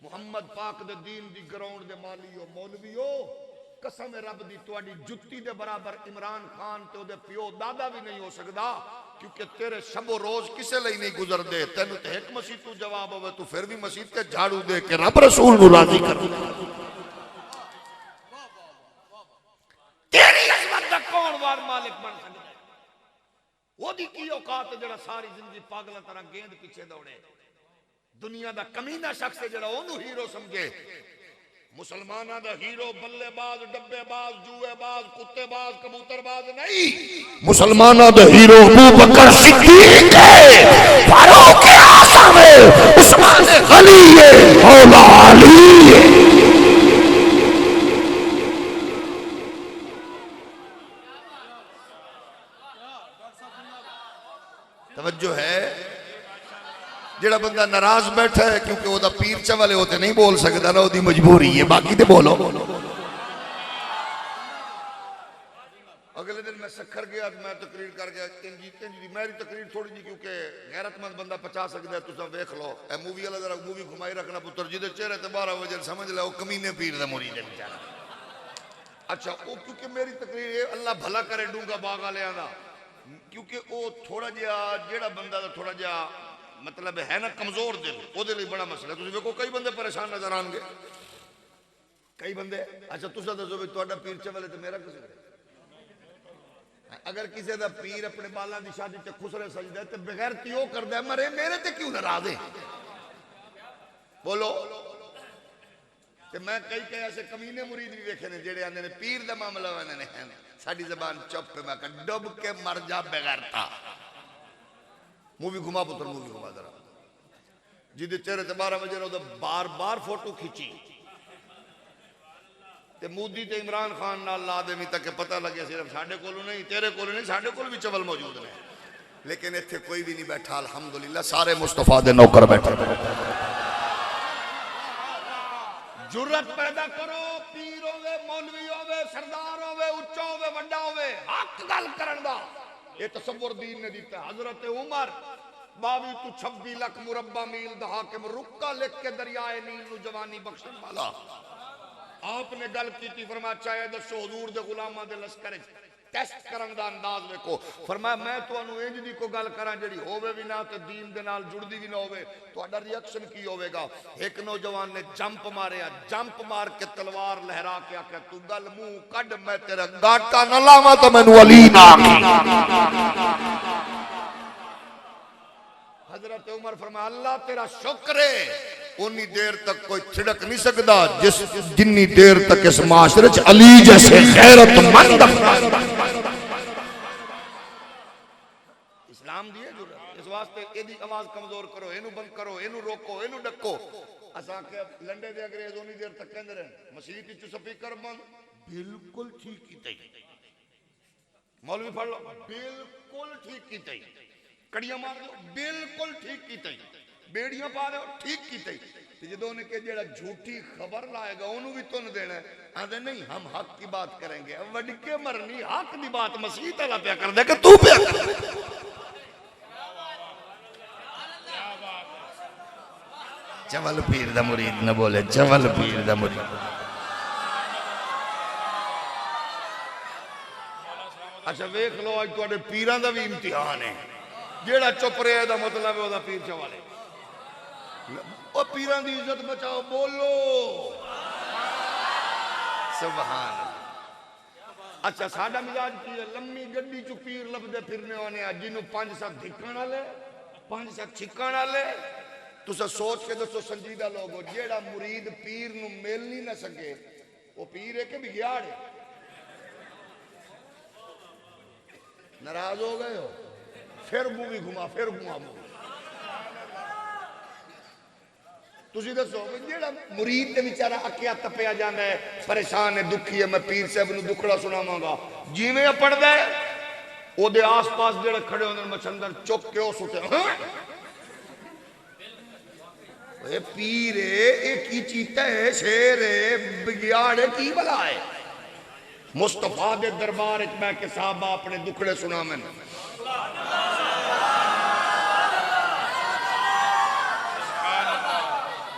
محمد پاک دے دین دی گراؤنڈ دے مالی ہو مولوی ہو. قسم رب دی تواڈی جُتی دے برابر عمران خان تے او دے پیو دادا بھی نہیں ہو سکدا کیونکہ تیرے شب و روز کسے لئی نہیں گزر دے. تینوں تے ایک مسیح تو جواب ہوے تو پھر بھی مسیح تے جھاڑو دے کے رب رسول نو راضی کر. تیری عظمت دا کون وار مالک بن سکتا ہے. وہ دی کی اوقات جڑا ساری زندگی پاگلاں طرح گیند پیچھے دوڑے. دنیا دا کمینہ شخص جڑا اونوں ہیرو سمجھے. مسلمانہ دا ہیرو بلے باز ڈبے باز جوئے باز کتے باز کبوتر باز نہیں. مسلمانہ دا ہیرو ابو بکر صدیق ہے فاروق اعظم ہے عثمان غنی ہے مولا علی ہے. توجہ ہے. جڑا بندہ ناراض بیٹھا ہے کیونکہ وہ دا پیر چوالے ہوتے نہیں بول سکتا نا وہ دی مجبوری ہے باقی تے بولو. اگلے دن میں سکھر گیا میں تقریر کر گیا میری تقریر تھوڑی جی کیونکہ غیرت مند بندہ پچا سکتا ہے. تساں ویکھ لو اے مووی والا ذرا مووی گھمائی رکھنا پتر جی دے چہرے تے 12 وجہ سمجھ لے وہ کمینے پیر دا مرید ہے بیچارہ. اچھا وہ کیونکہ میری تقریر اللہ بھلا کرے ڈونگا باغ والےاں دا کیونکہ وہ تھوڑا جہا جیڑا بندہ دا تھوڑا جہا مطلب ہے نا کمزور دل وہ دل بڑا مسئلہ. تسی ویکھو کئی بندے پریشان نظر آن گے کئی بندے. اچھا تساں دسو بھی تہاڈا پیر چوالے تے میرا کسے اگر کسی دا پیر اپنے بالاں دی شادی تے خسرے سجدہ تے بغیر تیو کردہ ہے مرے میرے تے کیوں ناراض ہے؟ بولو تے میں کئی ایسے کمینے مرید بھی دیکھے نے جڑے آندے نے پیر دا معاملہ وانے نے ساڑی زبان چپ پہ میں کہا ڈب کے مر جا بغیر تھا منہ بھی گھما پتر منہ بھی گھما ذرا جیدے چہرے تے 12 بجے رہو بار بار فوٹو کھینچی تے مودی تے عمران خان نال لا دے میں تک پتہ لگے صرف ساڑھے کولو نہیں تیرے کولو نہیں ساڑھے کولو بھی چول موجود نے لیکن ایتھے کوئی بھی نہیں بیٹھا الحمدللہ سارے مصطفیٰ دے نوکر بیٹھے جرت پیدا کرو پیر ہوئے مولوی ہوئے سردار ہوئے اچھا ہوئے وڈا ہوئے حق گل کرن دا یہ تصور دین نے دیتا ہے حضرت عمر 22 لاکھ مربع میل دا حاکم رکا لکھ کے دریائے نیل نو جوانی بخشن والا آپ نے گل کی تھی فرمایا چاہے دسو حضور دے غلامہ دے لشکر ٹیسٹ کرن دا انداز ویکھو فرمایا میں تو انہوں انج دی کو گل کراں جڑی ہووے بھی نہ تے دین دے نال جڑدی بھی نہ ہووے تہاڈا ری ایکشن کی ہوے گا ایک نوجوان نے جمپ ماریا جمپ مار کے تلوار لہرا کے آکھیا تو گل منہ کڈ میں تیرا گاٹا نہ لاواں تو مینوں علی نہ حضرت عمر فرمایا اللہ تیرا شکر ہے انی دیر تک کوئی چھڑک نہیں سکدا جنی دیر تک اس معاشرے چ علی جیسے غیرت مند اسلام دیے جو اس واسطے ایدی آواز کمزور کرو اینو بند کرو اینو روکو اینو ڈکو اساں کہ لنڈے دے انگریز انی دیر تک کہندے رہن مسیت وچ سپیکر بند بالکل ٹھیک کیتے مولوی پڑھ لو بالکل ٹھیک کیتے کڑیاں مار دو بالکل ٹھیک کیتے بیڑیاں پا دو ٹھیک کیتے جدوں نے کہ جڑا جھوٹی خبر لائے گا انہوں بھی تن دینا ہے آدھے نہیں ہم حق کی بات کریں گے وڈکے مرنی حق دی بات مسیح تعالیٰ پیا کر دے کہ تو پیا کر دے چول پیر دا مرید نہ بولے چول پیر دا مرید اچھا ویکھ لو آج تو پیران دا بھی امتحان ہے جیڑا چپ رہے دا مطلب ہے وہ دا پیر چوالے او پیران دی عزت بچاؤ بولو سبحان اچھا ساڑھا مزاج کی ہے لمبی گڈی چو پیر لبدے پھرنے ہونے ہیں جنہوں 5-7 دھکانا لے 5-7 چھکانا لے تو سا سوچ کے دوستو سنجیدہ لوگو جیڑا مرید پیر نو میل نہیں نہ سکے وہ پیر ہے کہ بھی گیاڑ ہے ناراض ہو گئے ہو پھر مووی گھما مووی تسی دسو جیڑا مرید تے بیچارہ اکیا تپیا جانا ہے پریشان ہے دکھی ہے میں پیر صاحب نو دکھڑا سناواں گا جیویں پڑھدا ہے او دے آس پاس جڑے کھڑے ہوندے مچھندر چک کے او سٹے ہاں اے پیر ہے اے کی چیتا ہے شیر ہے بگیاڑ ہے کی بلا ہے مصطفیٰ دے دربار اچ میں کہ صحابہ اپنے دکھڑے سناویں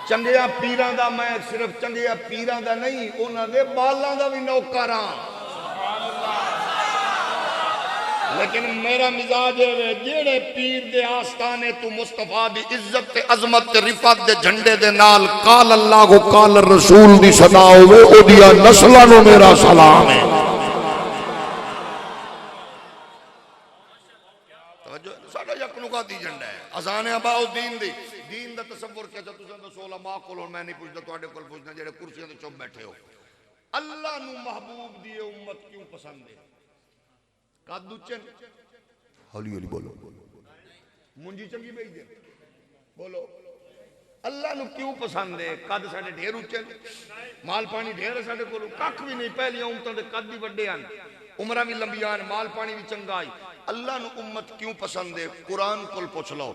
چنگیا پیران دا میں صرف چنگیا پیران دا نہیں انہاں دے بالاں دا بھی نوکراں لیکن میرا مزاج ہے جیڑے پیر دے آستانے تو مصطفیٰ دی عزت تے عظمت تے رفعت دے جھنڈے دے نال قال اللہ کو قال الرسول دی صدا ہوئے او دیا نسلانو میرا سلام ہے توجہ ساڑھا یکنو کا دی جھنڈا ہے ازان اباؤ دین دی دین دا تصور کیا جا تُسے اندر 16 ماہ کول میں نہیں پوچھتا تو آڑے کول پوچھنا جیڑے کرسیاں دے چوب بیٹھے ہو اللہ نو محبوب دیئے امت کیوں پسند ہے قد چن ہولی ہولی بولو منجی چنگی بھئی دے بولو اللہ نو کیوں پسند ہے قد ساڑے ڈھیر اچھن مال پانی ڈھیر ہے ساڑے کولو کک بھی نہیں پہلی امتوں دے قد بھی بڑے آن عمرہ بھی لمبیان مال پانی بھی چنگائی اللہ نو امت کیوں پسند ہے قرآن کول پوچھ لو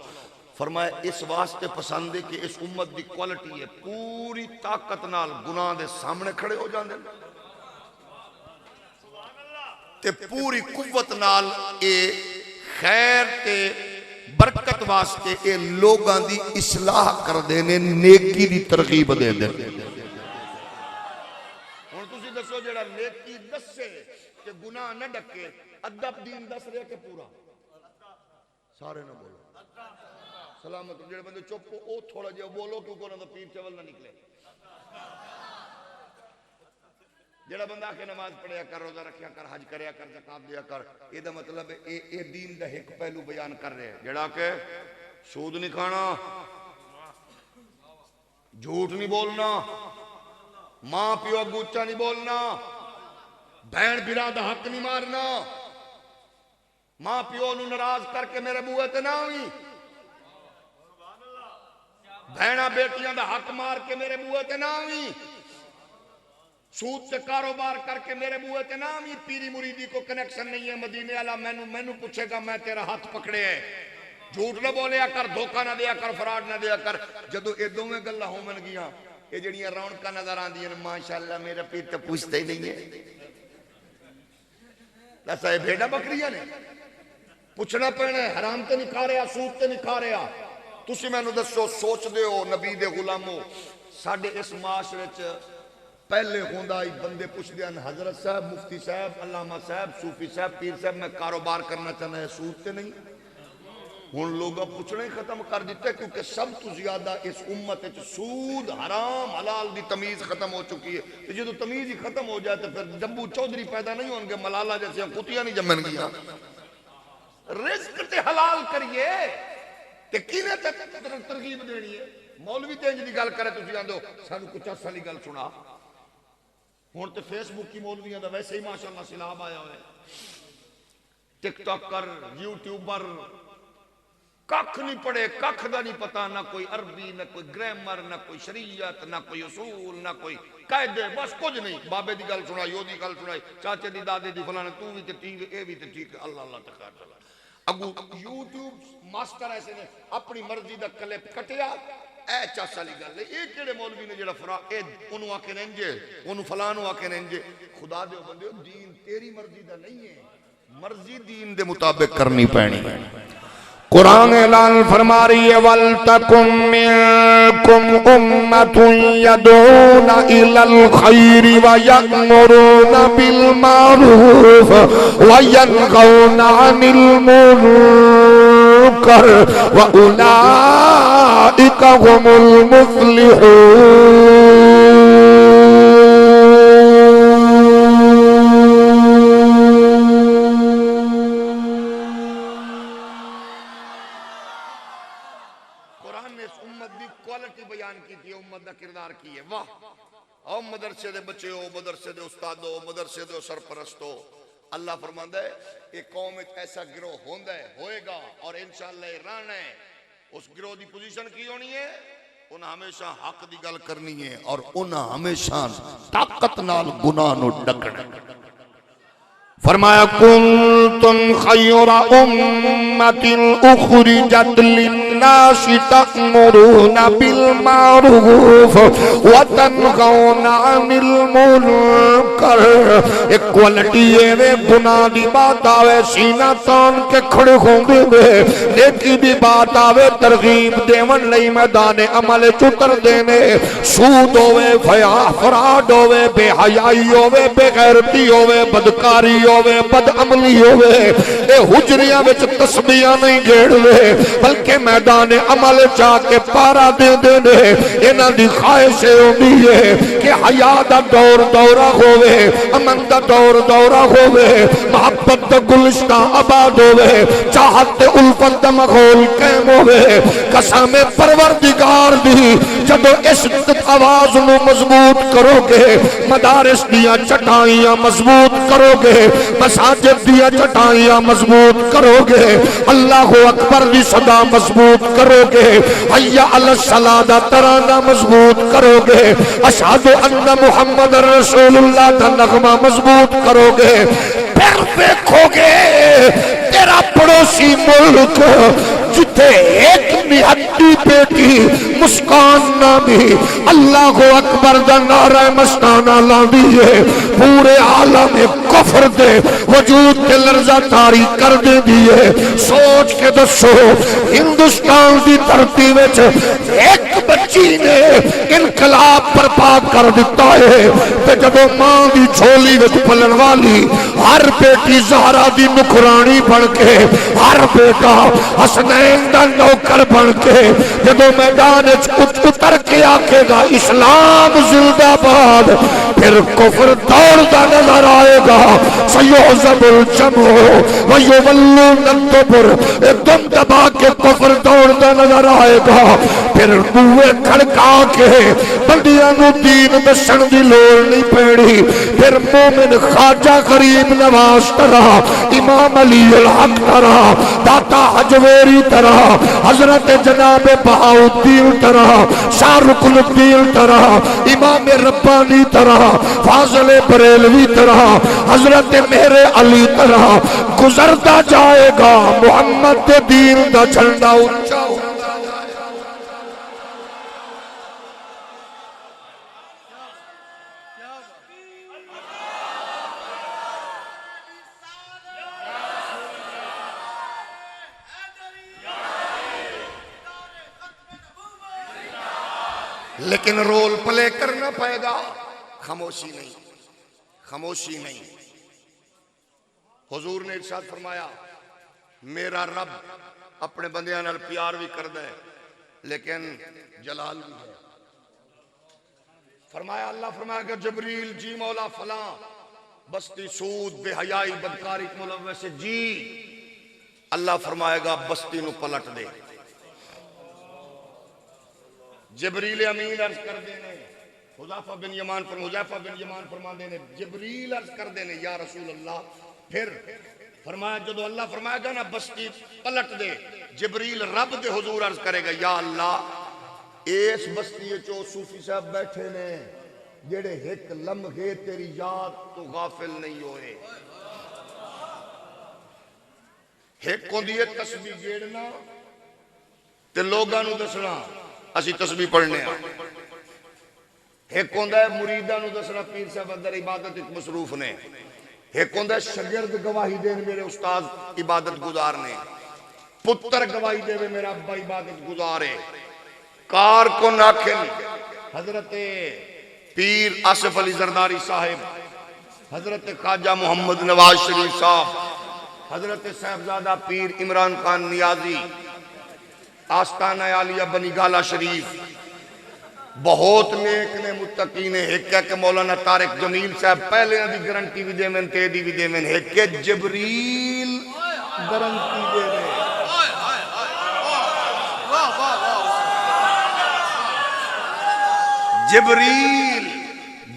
فرمایا اس واسطے پسند ہے کہ اس امت دی کوالٹی ہے پوری طاقت نال گناہ دے سامنے کھڑے ہو جاندے تے پوری قوت نال اے خیر تے برکت واسطے اے لوگاں دی اصلاح کر دینے نیکی دی ترغیب دے دے ہن تسی دسو جڑا نیکی دسے کہ گناہ نہ ڈکے ادب دین دس رہے کہ پورا سارے نہ بولو سلامت جڑے بندے چپ او تھوڑا جہا بولو کیونکہ انہاں دا پیر چول نہ نکلے جڑا بندہ کہ نماز پڑھیا کر، روزہ رکھیا کر، حج کریا کر، زکات دیا کر، یہ دا مطلب ہے اے دین دا ایک پہلو بیان کر رہے ہیں، جڑا کہ سود نہیں کھانا، جھوٹ نہیں بولنا، ماں پیو اگوچا نہیں بولنا، بہن بھرا دا حق نہیں مارنا، ماں پیو نو ناراض کر کے میرے بوئے تے نہ ہوئی، بہناں بیٹیاں دا حق مار کے میرے بوئے تے نہ ہوئی، سود سے کاروبار کر کے میرے بوئے تے نہ ہوئی، پیری مریدی کو کنیکشن نہیں ہے، مدینے والا مینو پوچھے گا میں تیرا ہاتھ پکڑے ہے، جھوٹ نہ بولیا کر، دھوکہ نہ دیا کر، فراڈ نہ دیا کر، جدو اے دوویں گلاں ہون گیاں، یہ جڑیاں رونقاں نظر آندیاں ماشاءاللہ میرا پیر تے پوچھتے ہی نہیں ہے، دسا یہ بھیڑا بکریاں نے پوچھنا پینا ہے، حرام تے نہیں کھا رہا، سود تے نہیں کھا رہا، تسی مینوں دسو سوچ دے ہو نبی دے غلامو، ساڈے اس معاشرے چ پہلے ہوندا ہی بندے پوچھ دیاں حضرت صاحب، مفتی صاحب، علامہ صاحب، صوفی صاحب، پیر صاحب میں کاروبار کرنا چاہنا ہے، سود تے نہیں، ہن لوگ اب پوچھنا ہی ختم کر دیتے کیونکہ سب تو زیادہ اس امت وچ سود حرام حلال دی تمیز ختم ہو چکی ہے، جدو تمیز ہی ختم ہو جائے تو پھر ڈبو چودھری پیدا نہیں ہون گے، ملالہ جیسے کتیاں نہیں جمن گیاں، رزق تے حلال کریے تے کینے تے ترغیب دینی ہے، مولوی تے انج دی گل کرے تسی آندو سانو کچھ اصلی گل سنا، ہن تے فیس بک کی مولویاں دا ویسے ہی ماشاءاللہ سیلاب آیا ہوئے، ٹک ٹاک کر، یوٹیوبر، ککھ نہیں پڑھے، ککھ دا نہیں پتا، نہ کوئی عربی، نہ کوئی گرامر، نہ کوئی شریعت، نہ کوئی اصول، نہ کوئی قاعدے، بس کچھ نہیں، بابے دی گل سنائی، او دی گل سنائی، چاچے دی دادے دی فلانے، تو بھی تے ٹھیک ہے، اے بھی تے ٹھیک ہے، اللہ اللہ تخیر چلا، اگو یوٹیوب ماسٹر ایسے نے اپنی مرضی دا کلپ کٹیا، اے چاچا لی گل ہے، اے کیڑے مولوی نے جڑا فرا اے انہوں آکے ننجے، انہوں فلانوں آکے ننجے، خدا دے بندے دین تیری مرضی دا نہیں ہے، مرضی دین دے مطابق کرنی پینی ہے۔ قرآن اعلان فرما رہی ہے وَلْتَكُمْ مِنْكُمْ أُمَّةٌ يَدْعُونَ إِلَى الْخَيْرِ وَيَأْمُرُونَ بِالْمَعْرُوفِ وَيَنْهَوْنَ عَنِ الْمُنكَرِ وَأُولَئِكَ هُمُ الْمُفْلِحُونَ۔ کردار کی ہے، واہ، او مدرسے دے بچے ہو، مدرسے دے استاد ہو، مدرسے دے سرپرست ہو، اللہ فرماندا ہے ایک قوم ایسا گروہ ہوندا ہے، ہوئے گا اور انشاءاللہ رہنا ہے، اس گروہ دی پوزیشن کی ہونی ہے، انہاں ہمیشہ حق دی گل کرنی ہے اور انہاں ہمیشہ طاقت نال گناہ نو ڈکنا۔ فرمایا کنتم خیر امت اخرجت للناس تأمرون بالمعروف وتنہون عن المنکر۔ ایک کوالٹی ہے گناہ دی بات آوے سینہ تان کے کھڑے ہوں گے، نیکی دی بات آوے ترغیب دیون لئی میدان عمل چتر دینے، سود ہوئے، فراڈ ہوئے، بے حیائی ہوئے، بے غیرتی ہوئے، بدکاری ہوئے، بد عملی ہوئے، اے حجریاں وچ تسبیحاں نہیں گھیڑ لے بلکہ میدان عمل جا کے پارا دے دینے، انہاں دی خواہش ہوندی ہے کہ حیا دا دور دورہ ہوئے، امن دا دور دورہ ہوئے، محبت دا گلشتہ آباد ہوئے، چاہت تے الفت دا ماحول قائم ہوئے۔ قسم پروردگار دی جدو اس آواز نو مضبوط کرو گے، مدارس دیاں چٹائیاں مضبوط کرو گے، مساجد دیا چٹائیاں مضبوط کرو گے، اللہ اکبر دی صدا مضبوط کرو گے، حی علی الصلاۃ دا ترانہ مضبوط کرو گے، اشہد ان محمد رسول اللہ دا نغمہ مضبوط کرو گے، پھر دیکھو گے تیرا پڑوسی ملک جتے ایک نہتی بیٹی مسکان نامی اللہ اکبر دا نعرہ مستانہ لاندی ہے، پورے عالم کفر دے وجود کے لرزہ تاری کر دے دیئے۔ سوچ کے دسو ہندوستان دی دھرتی وچ ایک بچی نے انقلاب برپا کر دیتا ہے، تے جب ماں دی جھولی وچ پلن والی ہر بیٹی زہرا دی نکرانی بن کے، ہر بیٹا حسنین دا نوکر بن کے جب میدان اتر کے آکے گا اسلام زندہ باد، پھر کفر دوڑتا نظر آئے گا سیحزم الجمع ویولون الدبر دم دبا کے کفر دوڑتا نظر آئے گا پھر بوئے کھڑکا کے بندیاں نو دین دسن دی لوڑ نہیں پیڑی پھر مومن خواجہ غریب نواز طرح امام علی الحق طرح داتا حجویری طرح حضرت جناب بہاؤدین طرح شاہ رکن الدین طرح امام ربانی طرح فاضل بریلوی طرح حضرت مہر علی طرح گزرتا جائے گا محمد دین دا جھنڈا اونچا لیکن رول پلے کرنا پائے گا خاموشی نہیں خاموشی نہیں حضور نے ارشاد فرمایا میرا رب اپنے بندیاں نال پیار بھی کر دے لیکن جلال بھی ہے فرمایا اللہ فرمایا کہ جبریل جی مولا فلاں بستی سود بے حیائی بدکاری ملوث سے جی اللہ فرمائے گا بستی نو پلٹ دے جبریل امین عرض کر دینے حذیفہ بن یمان فرما دینے جبریل عرض کر دینے یا رسول اللہ پھر فرمایا جدو اللہ فرمائے گا نا بستی پلٹ دے جبریل رب دے حضور عرض کرے گا یا اللہ اس بستی چو صوفی صاحب بیٹھے نے جڑے ایک لمحے تیری یاد تو غافل نہیں ہوئے ایک کو دیئے تسبیح گیڑنا تے لوگاں نو دسنا اسی تسبیح پڑھنے ہیں ایک ہوندہ ہے مریدہ نو دسنا پیر صاحب اندر عبادت ایک مصروف نے ایک ہوندہ ہے شگرد گواہی دے میرے استاد عبادت گزارنے پتر گواہی دے میرا ابا عبادت گزارے کار کو ناکھن حضرت پیر آصف علی زرداری صاحب حضرت خواجہ محمد نواز شریف صاحب حضرت صاحبزادہ پیر عمران خان نیازی آستانہ عالیہ بنی گالا شریف بہت نیک نے متقی نے ایک ہے کہ مولانا طارق جمیل صاحب پہلے دی گرنٹی بھی دے میں تیدی بھی دے میں ایک کہ جبریل گرنٹی دے میں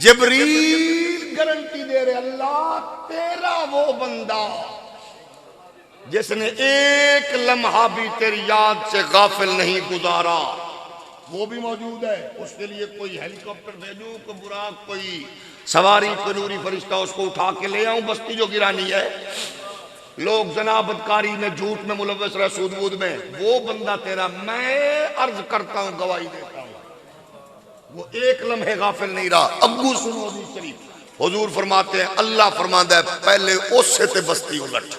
جبریل گرنٹی دے رہے اللہ تیرا وہ بندہ جس نے ایک لمحہ بھی تیری یاد سے غافل نہیں گزارا وہ بھی موجود ہے اس کے لیے کوئی ہیلی کاپٹر بھیجوں کوئی براق کوئی سواری کوئی نوری فرشتہ اس کو اٹھا کے لے آؤں بستی جو گرانی ہے لوگ زنا بدکاری میں جھوٹ میں ملوث رہے سود بود میں وہ بندہ تیرا میں عرض کرتا ہوں گواہی دیتا ہوں وہ ایک لمحے غافل نہیں رہا ابو سنو حدیث شریف حضور فرماتے ہیں اللہ فرماتا ہے پہلے اس سے تے بستی الٹ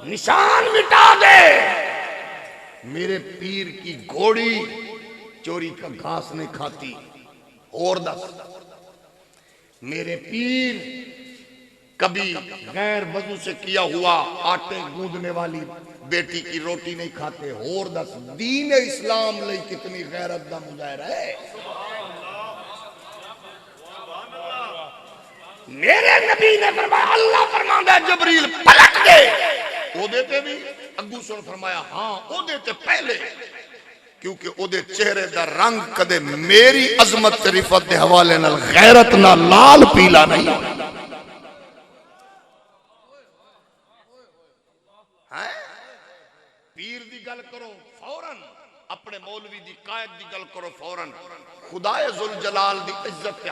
نشان مٹا دے میرے پیر کی گھوڑی چوری کا گھاس نہیں کھاتی اور دس میرے پیر کبھی غیر وضو سے کیا ہوا آٹے گوندنے والی بیٹی کی روٹی نہیں کھاتے اور دس دین اسلام لئی کتنی غیرت دا مظاہرہ ہے میرے نبی نے فرمایا اللہ فرماندا ہے جبریل پلٹ دے او دیتے بھی اگو سن فرمایا ہاں او دیتے پہلے کیونکہ او دے چہرے دا رنگ کدے میری عظمت رفت دے حوالے نال غیرت نہ لال پیلا نہیں پیر دی گل کرو فوراً اپنے مولوی دی قائد دی گل کرو فوراً خدائے ذوالجلال دی عزت کے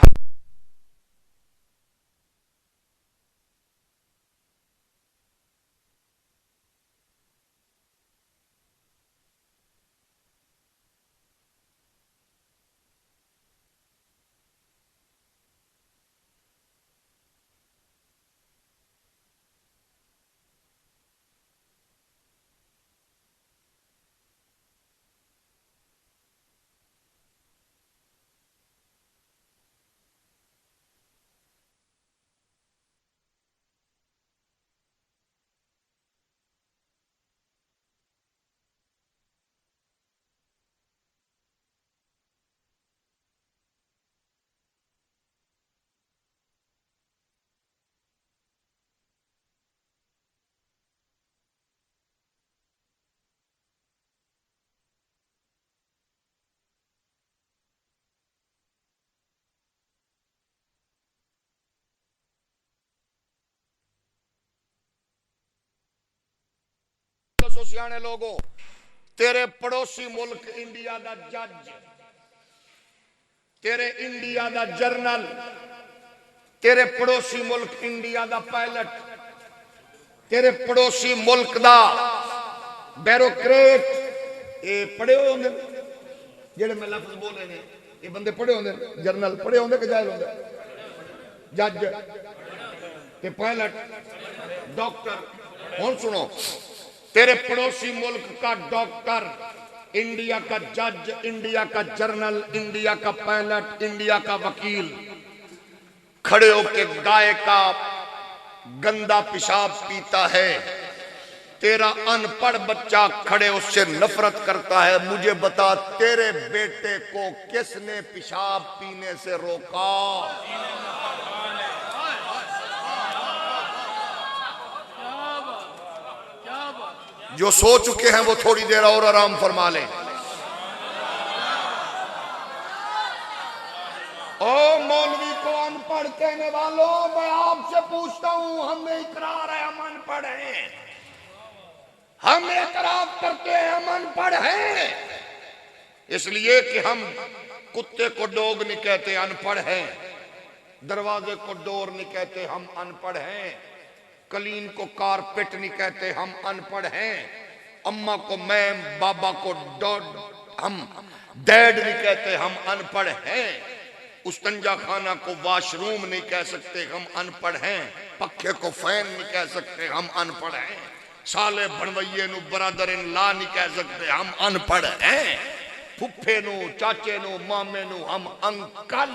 سو سیانے لوگوں، تیرے پڑوسی ملک انڈیا دا جج، تیرے انڈیا دا جرنل، تیرے پڑوسی ملک انڈیا دا پائلٹ، تیرے پڑوسی ملک دا بیروکریٹ، یہ پڑھے ہوئے ہوں گے جڑے میں لفظ بولے نے، یہ بندے پڑھے ہوں گے، جرنل پڑھے ہوں گے کہ جاہل ہوں گے؟ جج تے پائلٹ ڈاکٹر۔ ہون سنو، تیرے پڑوسی ملک کا ڈاکٹر، انڈیا کا جج، انڈیا کا جرنل، انڈیا کا پائلٹ، انڈیا کا وکیل کھڑے ہو کے گائے کا گندا پیشاب پیتا ہے، تیرا ان پڑھ بچہ کھڑے اس سے نفرت کرتا ہے۔ مجھے بتا تیرے بیٹے کو کس نے پیشاب پینے سے روکا؟ جو سو چکے ہیں وہ تھوڑی دیر اور آرام فرما لیں۔ او مولوی کو ان پڑھ کہنے والوں، میں آپ سے پوچھتا ہوں، ہمیں اقرار ہے ہم ان پڑھ ہیں، ہم اعتراف کرتے ہیں ہم ان پڑھ ہیں، اس لیے کہ ہم کتے کو ڈوگ نہیں کہتے، ان پڑھ ہیں، دروازے کو ڈور نہیں کہتے، ہم ان پڑھ ہیں، کلین کو کارپٹ نہیں کہتے، ہم ان پڑھ ہیں، اماں کو میم، بابا کو ہم ڈیڈ نہیں کہتے، ہم ان پڑھ ہیں، استنجا خانہ کو واش روم نہیں کہہ سکتے، ہم ان پڑھ ہیں، پکھے کو فین نہیں کہہ سکتے، ہم ان پڑھ ہیں، سالے بھنوئیے نو برادر ان لا نہیں کہہ سکتے، ہم ان پڑھ ہیں، پھپھے نو، چاچے نو، مامے نو ہم انکل،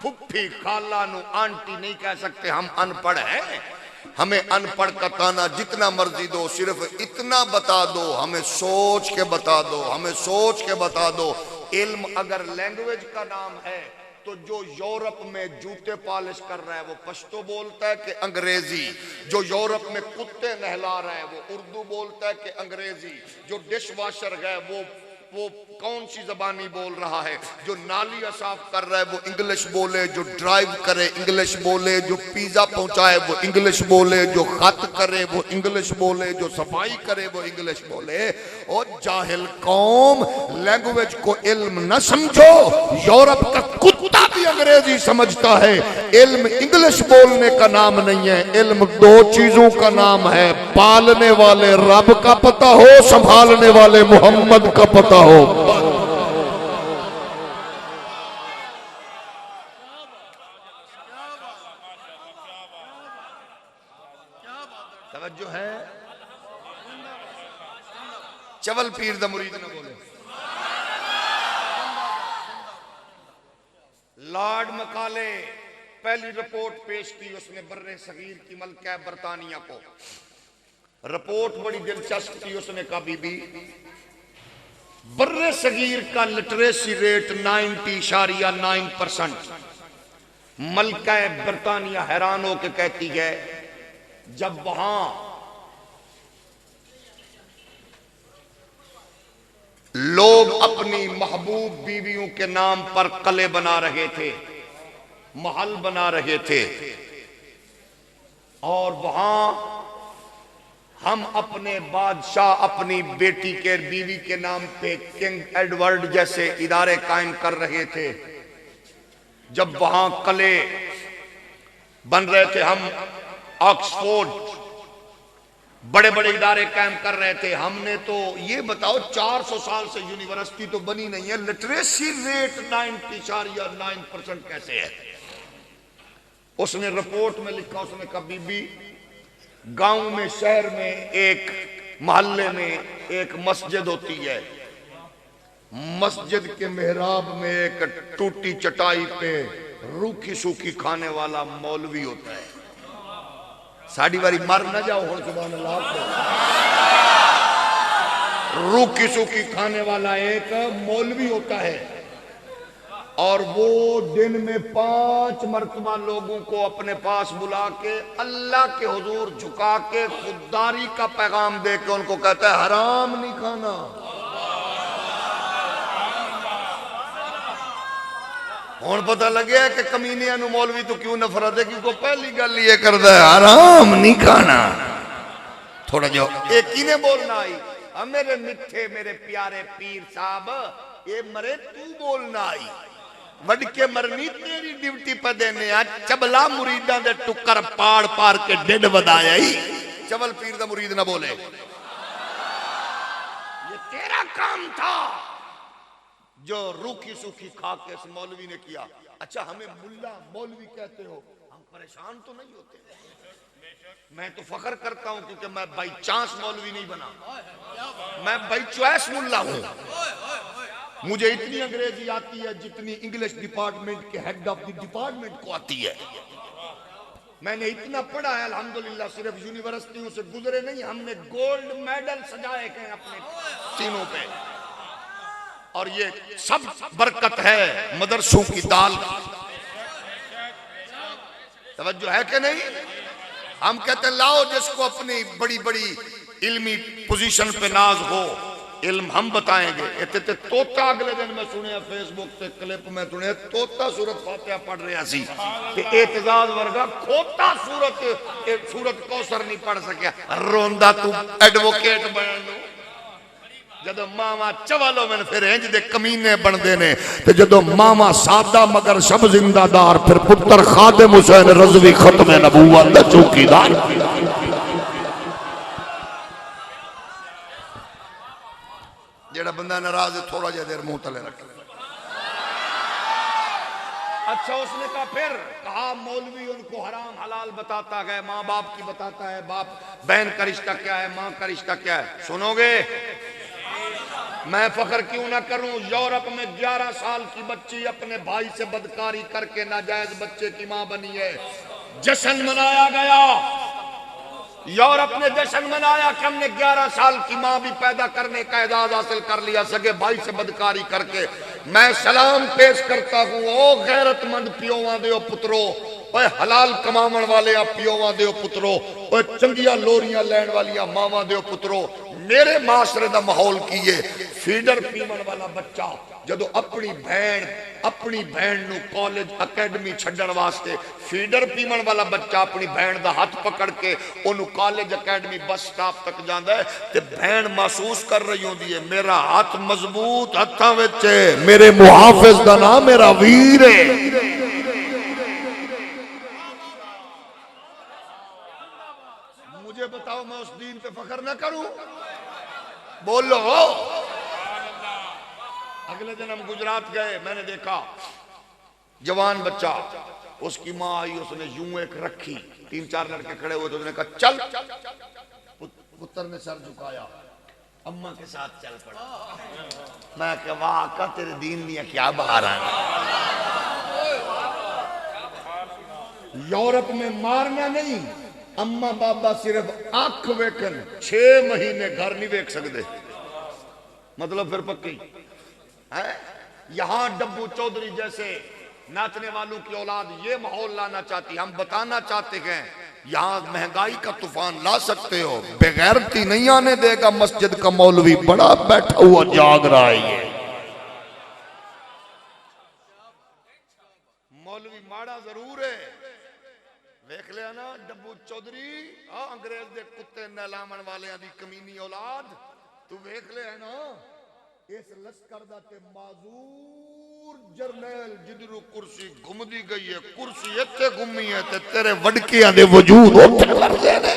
پھپھی خالہ نو آنٹی نہیں کہہ سکتے، ہم ان پڑھ ہیں۔ ہمیں ان پڑھ کا تانا جتنا مرضی دو، صرف اتنا بتا دو، ہمیں سوچ کے بتا دو، ہمیں سوچ کے بتا دو۔ علم اگر لینگویج کا نام ہے تو جو یورپ میں جوتے پالش کر رہا ہے وہ پشتو بولتا ہے کہ انگریزی؟ جو یورپ میں کتے نہلا رہا ہے وہ اردو بولتا ہے کہ انگریزی؟ جو ڈش واشر ہے وہ کون سی زبانی بول رہا ہے؟ جو نالیاں صاف کر رہا ہے وہ انگلش بولے، جو ڈرائیو کرے انگلش بولے، جو پیزا پہنچائے وہ انگلش بولے، جو خط کرے وہ انگلش بولے، جو صفائی کرے وہ انگلش بولے۔ اور جاہل قوم، لینگویج کو علم نہ سمجھو، یورپ کا کتا بھی انگریزی سمجھتا ہے۔ علم انگلش بولنے کا نام نہیں ہے، علم دو چیزوں کا نام ہے، پالنے والے رب کا پتہ ہو، سنبھالنے والے محمد کا پتہ ہو۔ توجہ ہے؟ چول پیر دا مرید نہ بولے۔ لارڈ مکالے پہلی رپورٹ پیش کی اس نے برِ صغیر کی ملکہ برطانیہ کو، رپورٹ بڑی دلچسپ تھی، اس نے کہا بی بی برِ صغیر کا لٹریسی ریٹ 90.9%۔ ملکہ برطانیہ حیران ہو کے کہتی ہے جب وہاں لوگ اپنی محبوب بیویوں کے نام پر قلعے بنا رہے تھے، محل بنا رہے تھے، اور وہاں ہم اپنے بادشاہ اپنی بیٹی کے بیوی کے نام پہ کنگ ایڈورڈ جیسے ادارے قائم کر رہے تھے، جب وہاں قلعے بن رہے تھے، ہم آکسفورڈ بڑے بڑے ادارے قائم کر رہے تھے، ہم نے تو یہ بتاؤ 400 سال سے یونیورسٹی تو بنی نہیں ہے، لٹریسی ریٹ 90.9% کیسے ہے؟ اس نے رپورٹ میں لکھا، اس نے کہا بی بی گاؤں میں، شہر میں، ایک محلے میں ایک مسجد ہوتی ہے، مسجد کے محراب میں ایک ٹوٹی چٹائی پہ روکھی سوکھی کھانے والا مولوی ہوتا ہے۔ ساڑھی باری مر نہ جاؤ ہون سبحان اللہ کو، روکھی سوکھی کھانے والا ایک مولوی ہوتا ہے، اور وہ دن میں 5 مرتبہ لوگوں کو اپنے پاس بلا کے اللہ کے حضور جھکا کے خودداری کا پیغام دے کے ان کو کہتا ہے حرام نہیں کھانا۔ ہون پتہ لگیا ہے کہ کمینیاں نو مولوی تو کیوں نفرت ہے، کیونکہ پہلی گل یہ کرتا ہے حرام نہیں کھانا۔ تھوڑا جو ایک ہی نے بولنا آئی، میرے میٹھے میرے پیارے پیر صاحب یہ مرے تو بولنا آئی وڈ کے مرنی تیری ڈیوٹی پہ دینے آج چبلا مریدان دے ٹکر پاڑ پار کے ڈیڈ ودایا ہی چبل پیر دا مرید نہ بولے یہ تیرا کام تھا جو روکی سوکھی کھا کے اس مولوی نے کیا. اچھا ہمیں ملا مولوی کہتے ہو ہم پریشان تو نہیں ہوتے میں تو فخر کرتا ہوں کیونکہ میں بائی چانس مولوی نہیں بنا میں بائی چوائس ملا ہوں مجھے اتنی انگریزی آتی ہے جتنی انگلش ڈپارٹمنٹ کے ہیڈ آف دی ڈپارٹمنٹ کو آتی ہے میں نے اتنا پڑھا ہے الحمدللہ صرف یونیورسٹیوں سے گزرے نہیں ہم نے گولڈ میڈل سجائے گئے اپنے سینوں پہ اور یہ سب برکت ہے مدرسوں کی دال کی توجہ ہے کہ نہیں ہم کہتے ہیں لاؤ جس کو اپنی بڑی بڑی علمی پوزیشن پہ ناز ہو علم ہم بتائیں گے اتنے توتا اگلے دن میں سنے فیس بک تے کلپ میں سنے توتا سورت فاتحہ پڑھ رہے سی کہ اعتزاز ورگا کھوتا سورت کوثر نہیں پڑھ سکیا روندا تو ایڈوکیٹ بننو جدو ماما چوالو میں پھر انج دے کمینے بن دینے تے جدو ماما سادہ مگر شب زندہ دار پھر پتر خادم حسین رضوی ختم نبوت دا چوکیدار جیڑا بندہ ناراض ہے تھوڑا جا دیر منہ تلے رکھ اچھا اس نے کہا مولوی ان کو حرام حلال بتاتا ہے ماں باپ کی بتاتا ہے باپ بہن کا رشتہ کیا ہے ماں کا رشتہ کیا ہے سنو گے میں فخر کیوں نہ کروں یورپ میں 11 سال کی بچی اپنے بھائی سے بدکاری کر کے ناجائز بچے کی ماں بنی ہے جشن منایا گیا یورپ نے جشن منایا کہ ہم نے 11 سال کی ماں بھی پیدا کرنے کا اعزاز حاصل کر لیا سگے بھائی سے بدکاری کر کے میں سلام پیش کرتا ہوں او غیرت مند پیوواں دیو پترو اوے حلال کماون والے پیوواں دیو پترو اوے چنگیاں لوریاں لین والیاں ماواں دیو پترو میرے معاشرے دا ماحول کیے فیڈر پیمن والا بچہ جدو اپنی بہن نو کالج اکیڈمی چھڈن واسطے فیڈر پیمن والا بچہ اپنی بہن دا ہاتھ پکڑ کے انو کالج اکیڈمی بس سٹاپ تک جاندا ہے تے بہن محسوس کر رہی ہوندی ہے میرا ہاتھ مضبوط ہتھاں وچ ہے میرے محافظ دا نام میرا ویر ہے مجھے بتاؤ میں اس دین پہ فخر نہ کروں بولو اگلے دن ہم گجرات گئے میں نے دیکھا جوان بچہ اس کی ماں آئی اس نے یوں ایک رکھی 3-4 لڑکے کھڑے ہوئے تو اس نے کہا چل پتر نے سر جھکایا اماں کے ساتھ چل پڑا میں کہ واہ آقا تیرے دین میں کیا باہر آنا یورپ میں مارنا نہیں اماں بابا صرف آنکھ ویکن 6 مہینے گھر نہیں ویک سکتے مطلب پھر پکی یہاں ڈبو چودھری جیسے ناچنے والوں کی اولاد یہ ماحول لانا چاہتی ہم بتانا چاہتے ہیں یہاں مہنگائی کا طوفان لا سکتے ہو بغیرتی نہیں آنے دے گا مسجد کا مولوی بڑا بیٹھا ہوا جاگ رہا ہے مولوی ماڑا ضرور ہے ویکھ لیا نا ڈبو چودھری انگریز دے کتے نہلامن والے دی کمینی اولاد تو ویکھ لیا نا اس لشکر دا تے معذور جرنیل جدرو کرسی گھم دی گئی ہے کرسی اتنے گھمی ہے تے تیرے وڈکیاں دے وجود ہوتے لرزے نے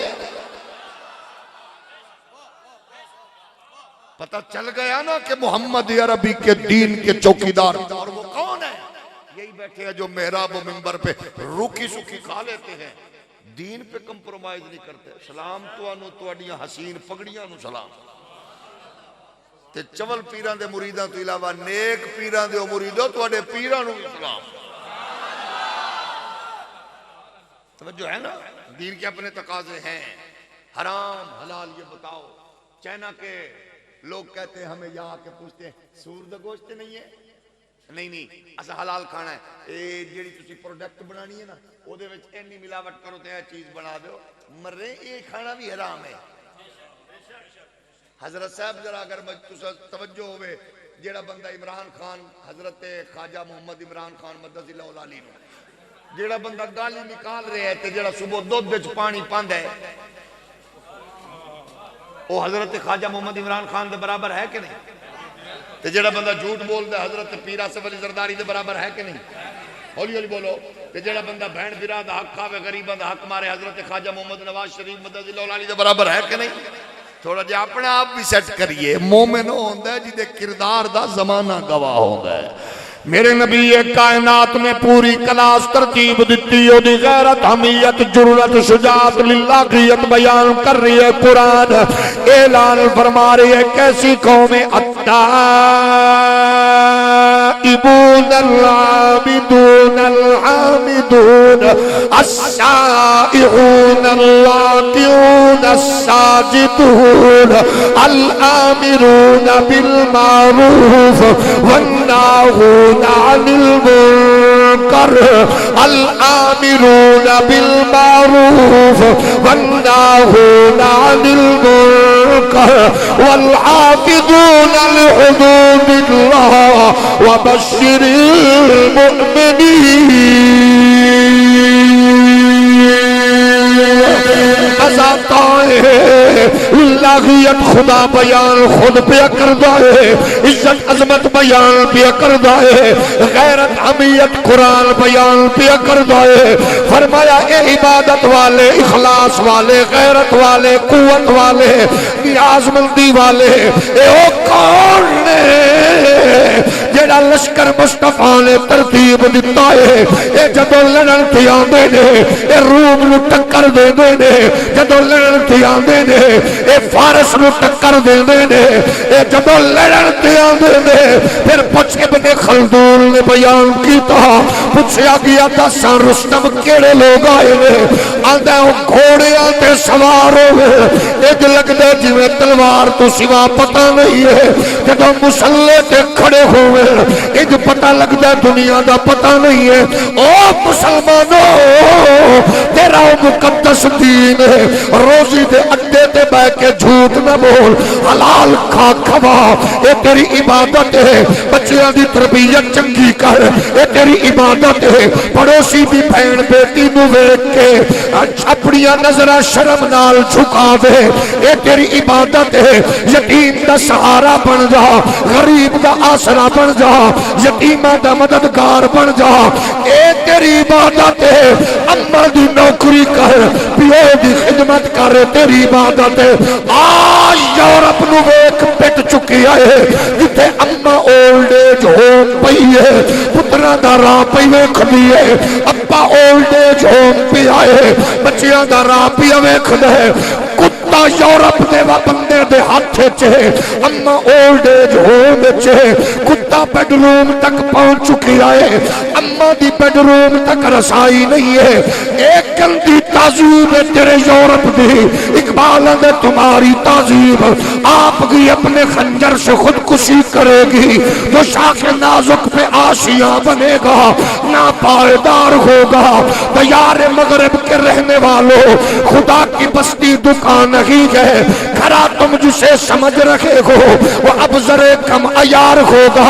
پتہ چل گیا نا کہ محمد عربی کے دین کے چوکیدار اور وہ کون ہے یہی بیٹھے ہیں جو محراب و منبر پہ روکی سکی کھا لیتے ہیں دین پہ کمپرومائز نہیں کرتے سلام تو انو تو اڈیاں حسین پگڑیاں نو سلام تے چول پیران دے مریدان تو علاوہ نیک پیران دے مریدوں تو اڈے پیران نو سلام توجہ ہے نا دین کے اپنے تقاضے ہیں حرام حلال یہ بتاؤ چائنا کے لوگ کہتے ہیں ہمیں یہاں کے پوچھتے ہیں سور دا گوشت نہیں ہے نہیں اسا حلال کھانا ہے اے جیڑی تسی پروڈکٹ بنانی ہے نا او دے وچ اینی ملاوٹ کرو تے چیز بنا دیو مرے اے کھانا بھی حرام ہے حضرت صاحب ذرا اگر توجہ ہوئے جیڑا بندہ عمران خان حضرت خواجہ محمد عمران خان مدد اللہ علی نو جیڑا بندہ گالی نکال رہے ہے تے جیڑا صبح دودھ وچ پانی پاندا ہے وہ حضرت خواجہ محمد عمران خان دے برابر ہے کہ نہیں؟ تے جڑا بندہ جھوٹ بول دے حضرت پیر آصف علی زرداری دے برابر ہے کہ نہیں؟ ہولی ہولی بولو. تے جڑا بندہ بہن بھرا دا حق کھاوے غریباں دا حق مارے حضرت خواجہ محمد نواز شریف مدد اللہ علی دے برابر ہے کہ نہیں؟ تھوڑا جہا اپنے آپ بھی سیٹ کریے. مومن ہوندا ہے جدے کردار دا زمانہ گواہ ہوندا ہے. میرے نبی کائنات نے پوری کلاس ترتیب دیتی ہو دی غیرت حمیت جرت شجاعت للہیت بیان کر رہی ہے. قرآن اعلان فرما رہی ہے کیسی قوم التائبون العابدون الحامدون السائحون الراكعون الساجدون الآمرون بالمعروف والناهون عن المنكر الآمرون بالمعروف والناهون عن المنكر والحافظون لحدود الله وبشر المؤمنين. لاغیت خدا بیان خود پہ کردہ ہے. عزت عظمت بیان پہ کردہ ہے. غیرت حمیت قرآن بیان پہ کردہ ہے. فرمایا اے عبادت والے اخلاص والے غیرت والے قوت والے نیاز مندی والے اے او کون نے جڑا لشکر مصطفیٰ نے ترتیب دیتا ہے. اے جدو لڑن تھی آندے نے اے روم نو ٹکر دے دے نے. جدو لڑن تھی آندے نے اے فارس نو ٹکر دے دے نے. اے جدو لڑن تھی آندے نے پھر پچھ ابن خلدون نے بیان کیتا. پوچھیا گیا دساں رستم کیڑے لوگ آئے نے. آندے او گھوڑے آتے سوار ہوئے اج لگدے جویں تلوار تو سوا پتہ نہیں ہے. جدو مسلح تے کھڑے ہوئے اج پتہ لگدا دنیا دا پتہ نہیں ہے. او مسلمانوں تیرا مقدس دین ہے. روزی دے اڈے تے بہ کے جھوٹ نہ بول حلال کھا کھوا اے تیری عبادت ہے. بچیاں دی تربیت چنگی کر اے تیری عبادت ہے. پڑوسی دی بہن بیٹی نو ویکھ کے اپنیاں نظراں شرم نال جھکا دے اے تیری عبادت ہے. یتیم دا سہارا بن جا غریب دا آسرا بن جا یتیمہ دا مددگار بن جا اے تیری عبادت ہے. اماں دی نوکری کر پیو دی خدمت کر تیری عبادت ہے. آج یورپ نو ویکھ پٹ چکی ہے جتے اماں اولڈ ایج ہوم پئی ہے پتراں دا راہ پئی ویکھدی ہے. ابا اولڈ ایج ہوم پئی آئے بچیاں دا راہ پئی ویکھدا ہے. کتا یورپ دے بندے دے ہاتھ چے اما اولڈ ایج ہوم چے کتا بیڈ روم تک پہنچ چکی ہے. اما دی بیڈ روم تک رسائی نہیں ہے. ایک گندی تہذیب ہے تیرے یورپ دی. اقبال نے تمہاری تہذیب آپ کی اپنے خنجر سے خودکشی کرے گی. جو شاخ نازک پہ آشیاں بنے گا نہ پائیدار ہوگا. دیار مغرب کے رہنے والوں خدا کی بستی دکان نہیں ہے. کھرا تم جسے سمجھ رکھے ہو وہ اب ذرے کم عیار ہوگا.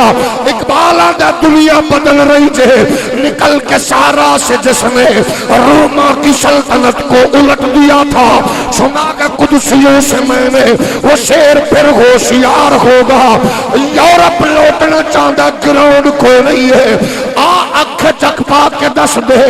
اقبال دا دنیا بدل رہی ہے. نکل کے سارا سے جس نے روما کی سلطنت کو الٹ دیا تھا سنا کہ قدسیوں سے میں نے وہ شیر پھر ہوشیار ہوگا. یورپ لوٹنا چاہتا گراؤنڈ کو نہیں ہے. اکھ چک پا کے دس دے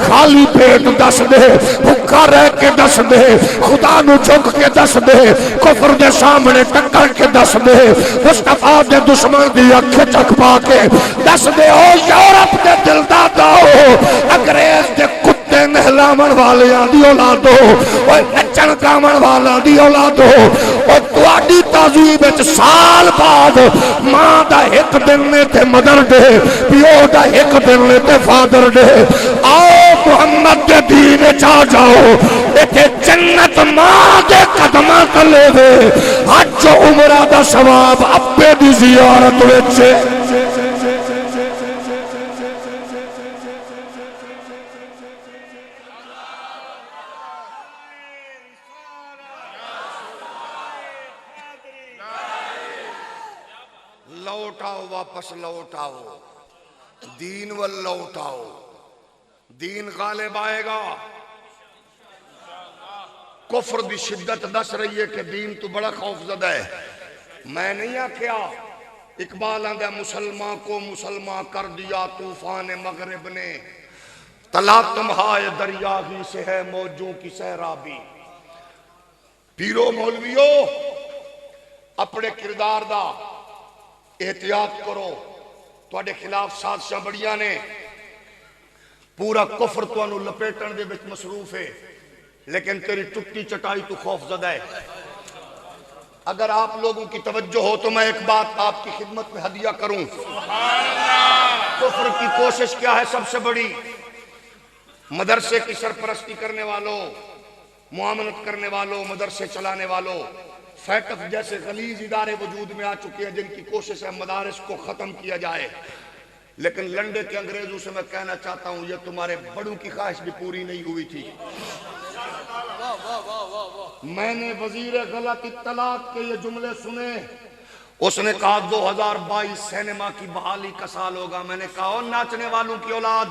خالی پیٹ دس دے بھوکا رہ کے دس دے خدا نو جھک کے دس دے کفر دے سامنے ٹکر کے دس دے مصطفیٰ دے دشمن دی اکھ چک پا کے دس دے. او یورپ دے دل دادا ہو انگریز دے کتے نہلامن والیاں دی اولاد ہو اوے نچن گاون والا دی اولاد ہو. او تواڈی تہذیب وچ سال بعد ماں دا ایک دن نے تے مدر ڈے پیو دا ایک دن نے تے فادر ڈے. آؤ محمد دے دین چا جاؤ ایتھے جنت ماں دے قدماں تلے وے حج عمرہ دا ثواب ابے دی زیارت وچ. لوٹاؤ واپس لوٹاؤ دین وال لوٹاؤ. دین غالب آئے گا. کفر دی شدت دس رہی ہے کہ دین تو بڑا خوف زدہ ہے. میں نہیں آکھیا اقبال آندہ مسلمان کو مسلمان کر دیا طوفان مغرب نے، تلا تمہائے دریا ہی سے ہے موجوں کی سیرابی. پیرو مولویو اپنے کردار دا احتیاط کرو، تواڈے خلاف سازشاں بڑیاں نے، پورا کفر تانوں لپیٹن دے وچ مصروف ہے، لیکن تیری ٹوٹی چٹائی تو خوف زدہ ہے. اگر آپ لوگوں کی توجہ ہو تو میں ایک بات آپ کی خدمت میں ہدیہ کروں. کفر کی کوشش کیا ہے سب سے بڑی؟ مدرسے کی سرپرستی کرنے والوں، معاملت کرنے والوں، مدرسے چلانے والوں، فیٹف جیسے غلیظ ادارے وجود میں آ چکے ہیں جن کی کوشش ہے مدارس کو ختم کیا جائے. لیکن لنڈے کے انگریزوں سے میں کہنا چاہتا ہوں یہ تمہارے بڑوں کی خواہش بھی پوری نہیں ہوئی تھی. میں نے وزیر غلط اطلاعات کے یہ جملے سنے، اس نے کہا 2022 سینما کی بحالی کا سال ہوگا. میں نے کہا ناچنے والوں کی اولاد،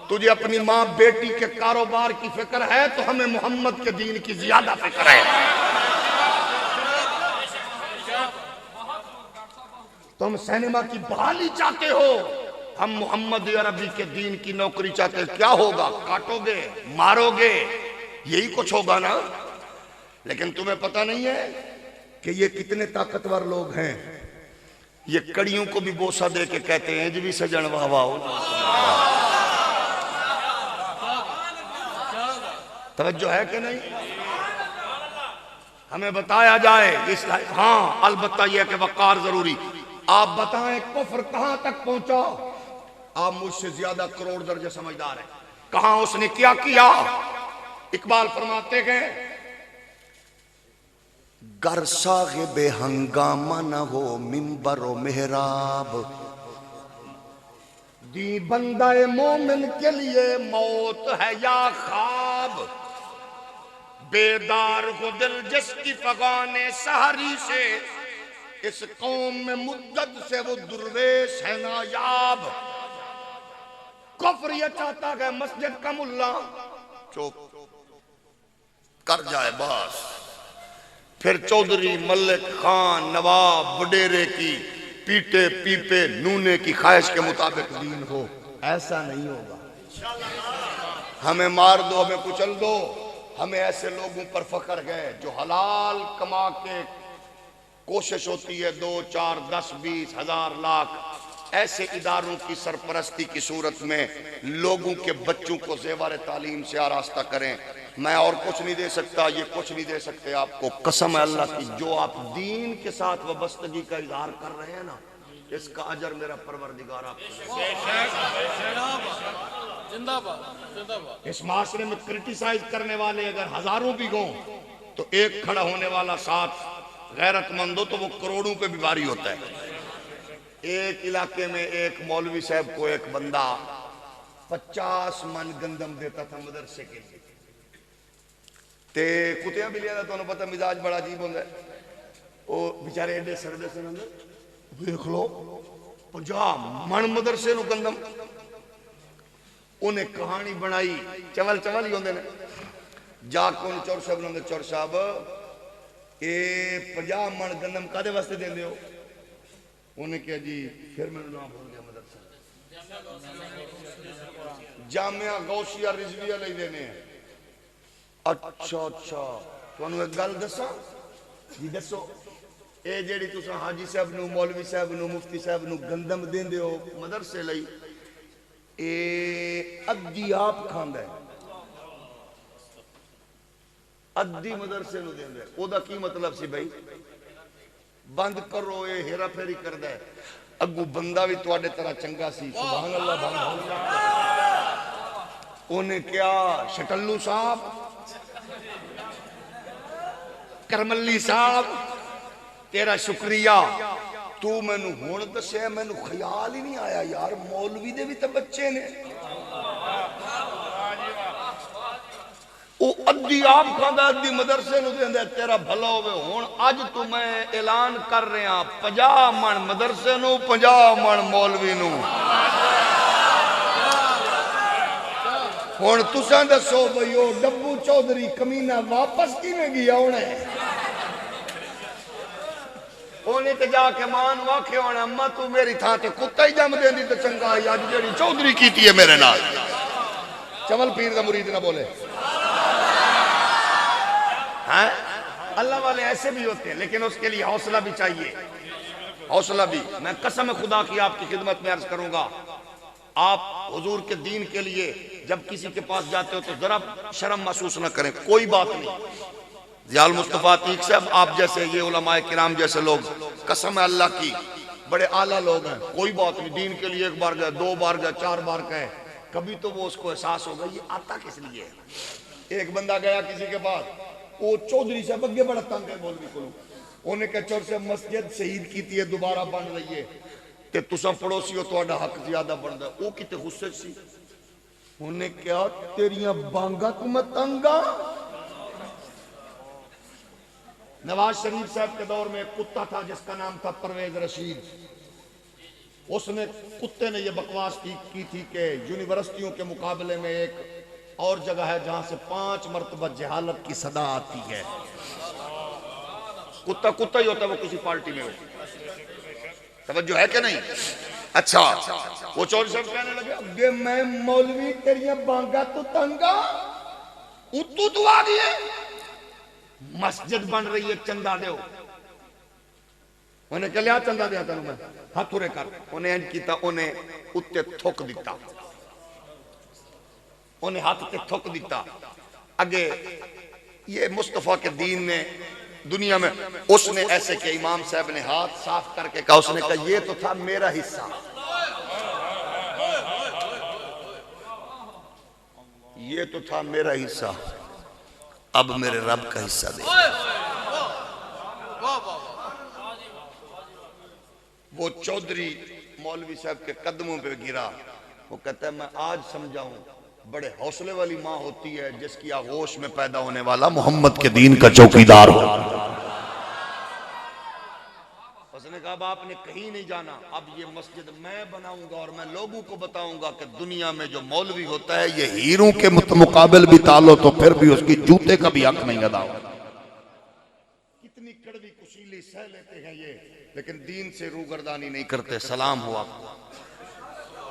تجھے اپنی ماں بیٹی کے کاروبار کی فکر ہے تو ہمیں محمد کے دین کی زیادہ فکر ہے. تم سینما کی بحالی چاہتے ہو، ہم محمد عربی کے دین کی نوکری چاہتے ہیں. کیا ہوگا؟ کاٹو گے، مارو گے، یہی کچھ ہوگا نا. لیکن تمہیں پتہ نہیں ہے کہ یہ کتنے طاقتور لوگ ہیں. یہ کڑیوں کو بھی بوسہ دے کے کہتے ہیں جی سجن واہ واہ. توجہ ہے کہ نہیں؟ ہمیں بتایا جائے اس لائف. ہاں البتہ یہ کہ وقار ضروری. آپ بتائیں کفر کہاں تک پہنچا؟ آپ مجھ سے زیادہ کروڑ درجے سمجھدار ہیں. کہاں اس نے کیا کیا؟ اقبال فرماتے گئے گر صاحب ہنگامہ نہ ہو منبر و محراب، دی بندہ مومن کے لیے موت ہے یا خواب. بیدار ہو دل جس کی فغان سحری سے، اس قوم میں مدت سے وہ درویش ہے نایاب. کفر یہ چاہتا کہ مسجد کا ملا چوپ کر جائے بس، پھر چودھری ملک خان نواب وڈیرے کی پیٹے پیپے نونے کی خواہش کے مطابق دین ہو. ایسا نہیں ہوگا. ہمیں مار دو، ہمیں کچل دو. ہمیں ایسے لوگوں پر فخر ہے جو حلال کما کے کوشش ہوتی ہے 2 4 10 20 ہزار لاکھ ایسے اداروں کی سرپرستی کی صورت میں لوگوں کے بچوں کو زیور تعلیم سے آراستہ کریں. میں اور کچھ نہیں دے سکتا، یہ کچھ نہیں دے سکتے آپ کو. قسم ہے اللہ کی، جو آپ دین کے ساتھ وابستگی کا اظہار کر رہے ہیں نا، اس کا اجر میرا پروردگار آپ کو. اس معاشرے میں کرٹیسائز کرنے والے اگر ہزاروں بھی گوں تو ایک کھڑا ہونے والا ساتھ غیرت مند ہو تو وہ کروڑوں پہ بھی بھاری ہوتا ہے. ایک علاقے میں ایک مولوی صاحب کو ایک بندہ 50 من گندم دیتا تھا مدرسے کے لیے. تے کتیاں بھی لیا تھا، تو انہوں پتہ مزاج بڑا عجیب ہوتا ہے. وہ بیچارے ایڈے سردے سے دیکھ لو 50 من مدرسے نو گندم. انہیں کہانی بنائی، چول چول ہی ہوندے نے. جا کے انہیں چور صاحب نے چور صاحب اے 50 من گندم کادے واسطے دے دے ہو؟ انہیں کہا جی پھر میں نے نام بھول گیا مدرسہ جامعہ غوثیہ رضویہ لے دینے ہیں. اچھا تو انہوں ایک گل دسا جی دسو، اے جیڑی تساں حاجی صاحب نو مولوی صاحب نو مفتی صاحب نو گندم دین دے ہو مدرسے لئی، اے ادھی آپ کھاندا ہے، ادھی مدرسے نو دین دے. او دا کی مطلب سی بھائی؟ بند کرو، اے ہیرا پھیری کردا ہے. اگو بندہ بھی تواڈے طرح چنگا سی، سبحان اللہ بھائی. انہیں کیا شٹلو صاحب، کرملی صاحب، تیرا شکریہ، تو میں نو ہون دسے، میں نو خیال ہی نہیں آیا یار مولوی دے بھی تے بچے نے. او ادھی آپ کھاندا ادھی مدرسے نو دیندا، تیرا بھلا ہوئے. ہون اج تو میں اعلان کر رہا 50 من مدرسے نو 50 من مولوی نو. ہن تساں دسو بھئی او ڈبو چودھری کمینہ واپس کیویں گیا ہونا ہے؟ اونے تے جا کے مان واکھے ہونا اما تو میری تھاں تے کتا ہی جم دیندی تے چنگا ہی اج جیڑی چودھری کیتی ہے میرے نال چمل پیر دا مرید نہ بولے ہاں اللہ والے ایسے بھی ہوتے ہیں لیکن اس کے لیے حوصلہ بھی چاہیے حوصلہ بھی میں قسم خدا کی آپ کی خدمت میں عرض کروں گا آپ حضور کے دین کے لیے جب کسی کے پاس جاتے ہو تو ذرا شرم محسوس نہ کریں کوئی بات نہیں ضیاء المصطفیٰ عتیق صاحب آپ جیسے یہ علماء کرام جیسے لوگ قسم ہے اللہ کی بڑے اعلیٰ لوگ ہیں کوئی بات نہیں دین کے لیے ایک بار گئے دو بار گئے چار بار گئے کبھی تو وہ اس کو احساس ہوگا یہ آتا کس لیے ہے ایک بندہ گیا کسی کے پاس وہ چودھری صاحب اگے بڑا تنگ ہے مولوی کو انہیں کہا چور سے مسجد شہید کیتی ہے دوبارہ بن رہی ہے تے تساں پڑوسی ہو تہاڈا حق زیادہ بندا ہے او کتے غصے سی انہیں کہا تیریاں بانگا تو میں تنگا نواز شریف صاحب کے دور میں ایک کتا تھا جس کا نام تھا پرویز رشید اس نے کتے نے یہ بکواس کی تھی کہ یونیورسٹیوں کے مقابلے میں ایک اور جگہ ہے جہاں سے 5 مرتبہ جہالت کی صدا آتی ہے کتا کتا ہی ہوتا ہے وہ کسی پارٹی میں ہو توجہ ہے کہ نہیں اچھا وہ چودھری صاحب کہنے لگے اگے میں مولوی تیریاں بانگا تو تنگا اتو تو آ گئی ہے مسجد بن رہی ہے چندہ دیو انہیں کہ لیا چندہ دیا تنو میں ہاتھ رے کر انہیں اینڈ کیتا انہیں اتے تھوک دیتا انہیں ہاتھ تے تھوک دیتا اگے یہ مصطفیٰ کے دین نے دنیا میں اس نے ایسے کہ امام صاحب نے ہاتھ صاف کر کے کہا اس نے کہا یہ تو تھا میرا حصہ یہ تو تھا میرا حصہ اب میرے رب کا حصہ دے وہ چودھری مولوی صاحب کے قدموں پہ گرا وہ کہتا ہے میں آج سمجھاؤں بڑے حوصلے والی ماں ہوتی ہے جس کی آغوش میں پیدا ہونے والا محمد کے دین کا چوکیدار ہو اس نے کہا اب آپ نے کہیں نہیں جانا اب یہ مسجد میں بناؤں گا اور میں لوگوں کو بتاؤں گا کہ دنیا میں جو مولوی ہوتا ہے یہ ہیروں کے مقابل بھی تالو تو پھر بھی اس کی جوتے کا بھی حق نہیں ادا ہوتا کتنی کڑوی کشیلی سہ لیتے ہیں یہ لیکن دین سے روگردانی نہیں کرتے سلام ہو آپ کو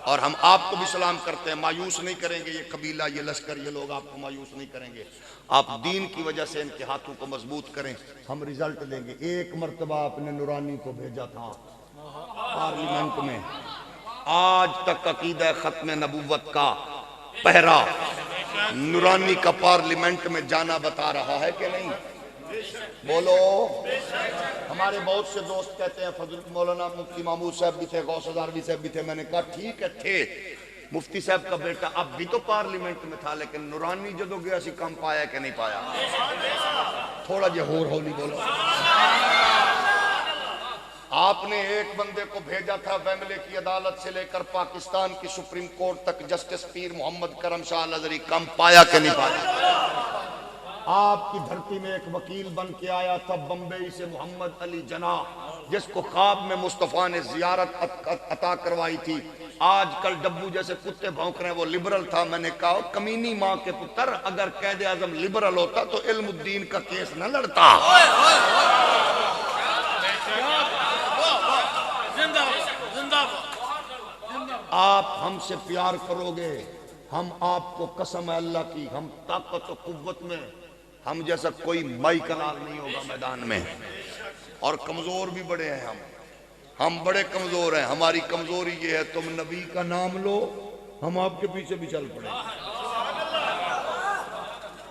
اور ہم آپ کو بھی سلام کرتے ہیں مایوس نہیں کریں گے یہ قبیلہ یہ لشکر یہ لوگ آپ کو مایوس نہیں کریں گے آپ دین کی وجہ سے ان کے ہاتھوں کو مضبوط کریں ہم رزلٹ دیں گے ایک مرتبہ آپ نے نورانی کو بھیجا تھا پارلیمنٹ میں آج تک عقیدہ ختم نبوت کا پہرا نورانی کا پارلیمنٹ میں جانا بتا رہا ہے کہ نہیں بولو ہمارے بہت سے دوست کہتے ہیں فضل مولانا مفتی محمود صاحب بھی تھے غوث ہزاروی صاحب بھی تھے میں نے کہا ٹھیک ہے تھے مفتی صاحب کا بیٹا اب بھی تو پارلیمنٹ میں تھا لیکن نورانی جدو گیا سی کم پایا کہ نہیں پایا تھوڑا جے ہور ہولی بولو آپ نے ایک بندے کو بھیجا تھا ویملے کی عدالت سے لے کر پاکستان کی سپریم کورٹ تک جسٹس پیر محمد کرم شاہ الازہری کم پایا کہ نہیں پایا آپ کی دھرتی میں ایک وکیل بن کے آیا تھا بمبئی سے محمد علی جناح جس کو خواب میں مصطفیٰ نے زیارت عطا کروائی تھی آج کل ڈبو جیسے کتے بھونک رہے ہیں وہ لبرل تھا میں نے کہا کمینی ماں کے پتر اگر قائد اعظم لبرل ہوتا تو علم الدین کا کیس نہ لڑتا آپ ہم سے پیار کرو گے ہم آپ کو قسم ہے اللہ کی ہم طاقت و قوت میں ہم جیسا کوئی مائی کنال نہیں ہوگا میدان میں اور کمزور بھی بڑے ہیں ہم بڑے کمزور ہیں ہماری کمزوری یہ ہے تم نبی کا نام لو ہم آپ کے پیچھے بھی چل پڑے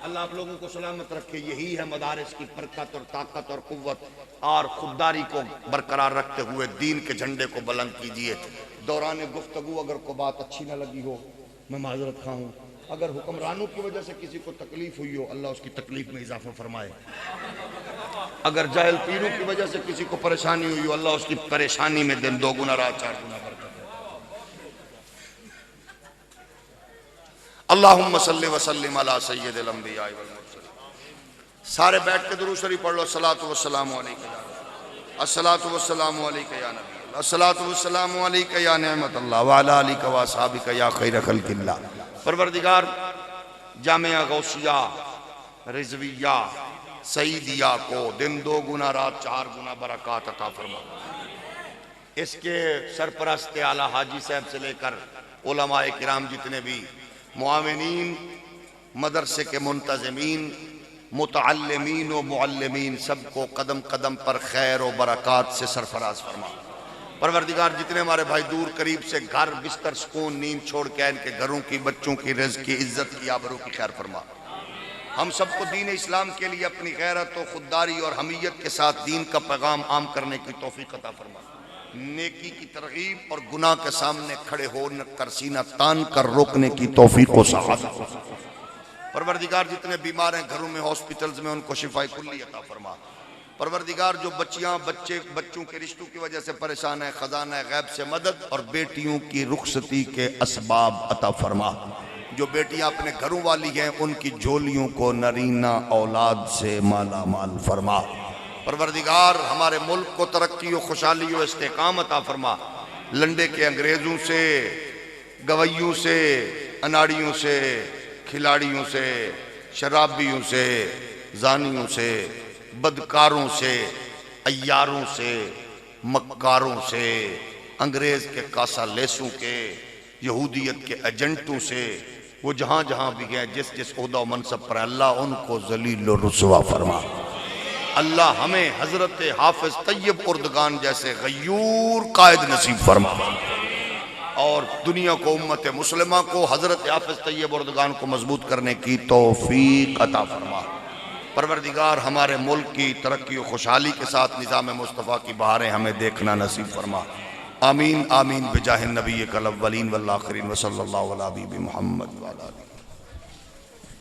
اللہ آپ لوگوں کو سلامت رکھے یہی ہے مدارس کی برکت اور طاقت اور قوت اور خودداری کو برقرار رکھتے ہوئے دین کے جھنڈے کو بلند کیجئے دوران گفتگو اگر کوئی بات اچھی نہ لگی ہو میں معذرت خواہ ہوں اگر حکمرانوں کی وجہ سے کسی کو تکلیف ہوئی ہو اللہ اس کی تکلیف میں اضافہ فرمائے اگر جاہل پیروں کی وجہ سے کسی کو پریشانی ہوئی ہو اللہ اس کی پریشانی میں دن 2 گنا رات 4 گنا برکت اللہم صلی وسلم علی سید الانبیاء والمرسلین سارے بیٹھ کے درود شریف پڑھ لو الصلاۃ والسلام علیکہ الصلاۃ والسلام علیکہ یا نبی اللہ الصلاۃ والسلام علیکہ یا نعمت اللہ وعلی آلک و اصحابک یا خیر خلق اللہ پروردگار جامعہ غوثیہ رضویہ سعیدیہ کو دن 2 گنا رات 4 گنا برکات عطا فرما۔ اس کے سرپرست اعلیٰ حاجی صاحب سے لے کر علماء کرام جتنے بھی معاونین، مدرسے کے منتظمین، متعلمین و معلمین، سب کو قدم قدم پر خیر و برکات سے سرفراز فرما۔ پروردگار جتنے ہمارے بھائی دور قریب سے گھر بستر سکون نیند چھوڑ کے ان کے گھروں کی، بچوں کی، رزق کی، عزت کی، آبرو کی خیر فرما۔ ہم سب کو دین اسلام کے لیے اپنی غیرت و خودداری اور حمیت کے ساتھ دین کا پیغام عام کرنے کی توفیق عطا فرما۔ نیکی کی ترغیب اور گناہ کے سامنے کھڑے ہو کر سینہ تان کر روکنے کی توفیق و سعادت۔ پروردگار جتنے بیمار ہیں گھروں میں، ہاسپٹلز میں، ان کو شفائے کلی عطا فرما۔ پروردگار جو بچوں کے رشتوں کی وجہ سے پریشان ہیں، خزانہ غیب سے مدد اور بیٹیوں کی رخصتی کے اسباب عطا فرما۔ جو بیٹیاں اپنے گھروں والی ہیں ان کی جھولیوں کو نرینہ اولاد سے مالا مال فرما۔ پروردگار ہمارے ملک کو ترقی و خوشحالی و استحکام عطا فرما۔ لنڈے کے انگریزوں سے، گویوں سے، اناڑیوں سے، کھلاڑیوں سے، شرابیوں سے، زانیوں سے، بدکاروں سے، عیاروں سے، مکاروں سے، انگریز کے کاسا لیسوں کے، یہودیت کے ایجنٹوں سے، وہ جہاں جہاں بھی گئے جس جس عہدہ و منصب پر، اللہ ان کو ذلیل و رسوا فرما۔ اللہ ہمیں حضرت حافظ طیب اردگان جیسے غیور قائد نصیب فرما، اور دنیا کو، امت مسلمہ کو حضرت حافظ طیب اردگان کو مضبوط کرنے کی توفیق عطا فرما۔ پروردگار ہمارے ملک کی ترقی و خوشحالی کے ساتھ نظام مصطفیٰ کی بہاریں ہمیں دیکھنا نصیب فرما۔ آمین آمین بجاہ النبی الاولین والآخرین وصلی اللہ علی حبیب محمد وعلی آلہ۔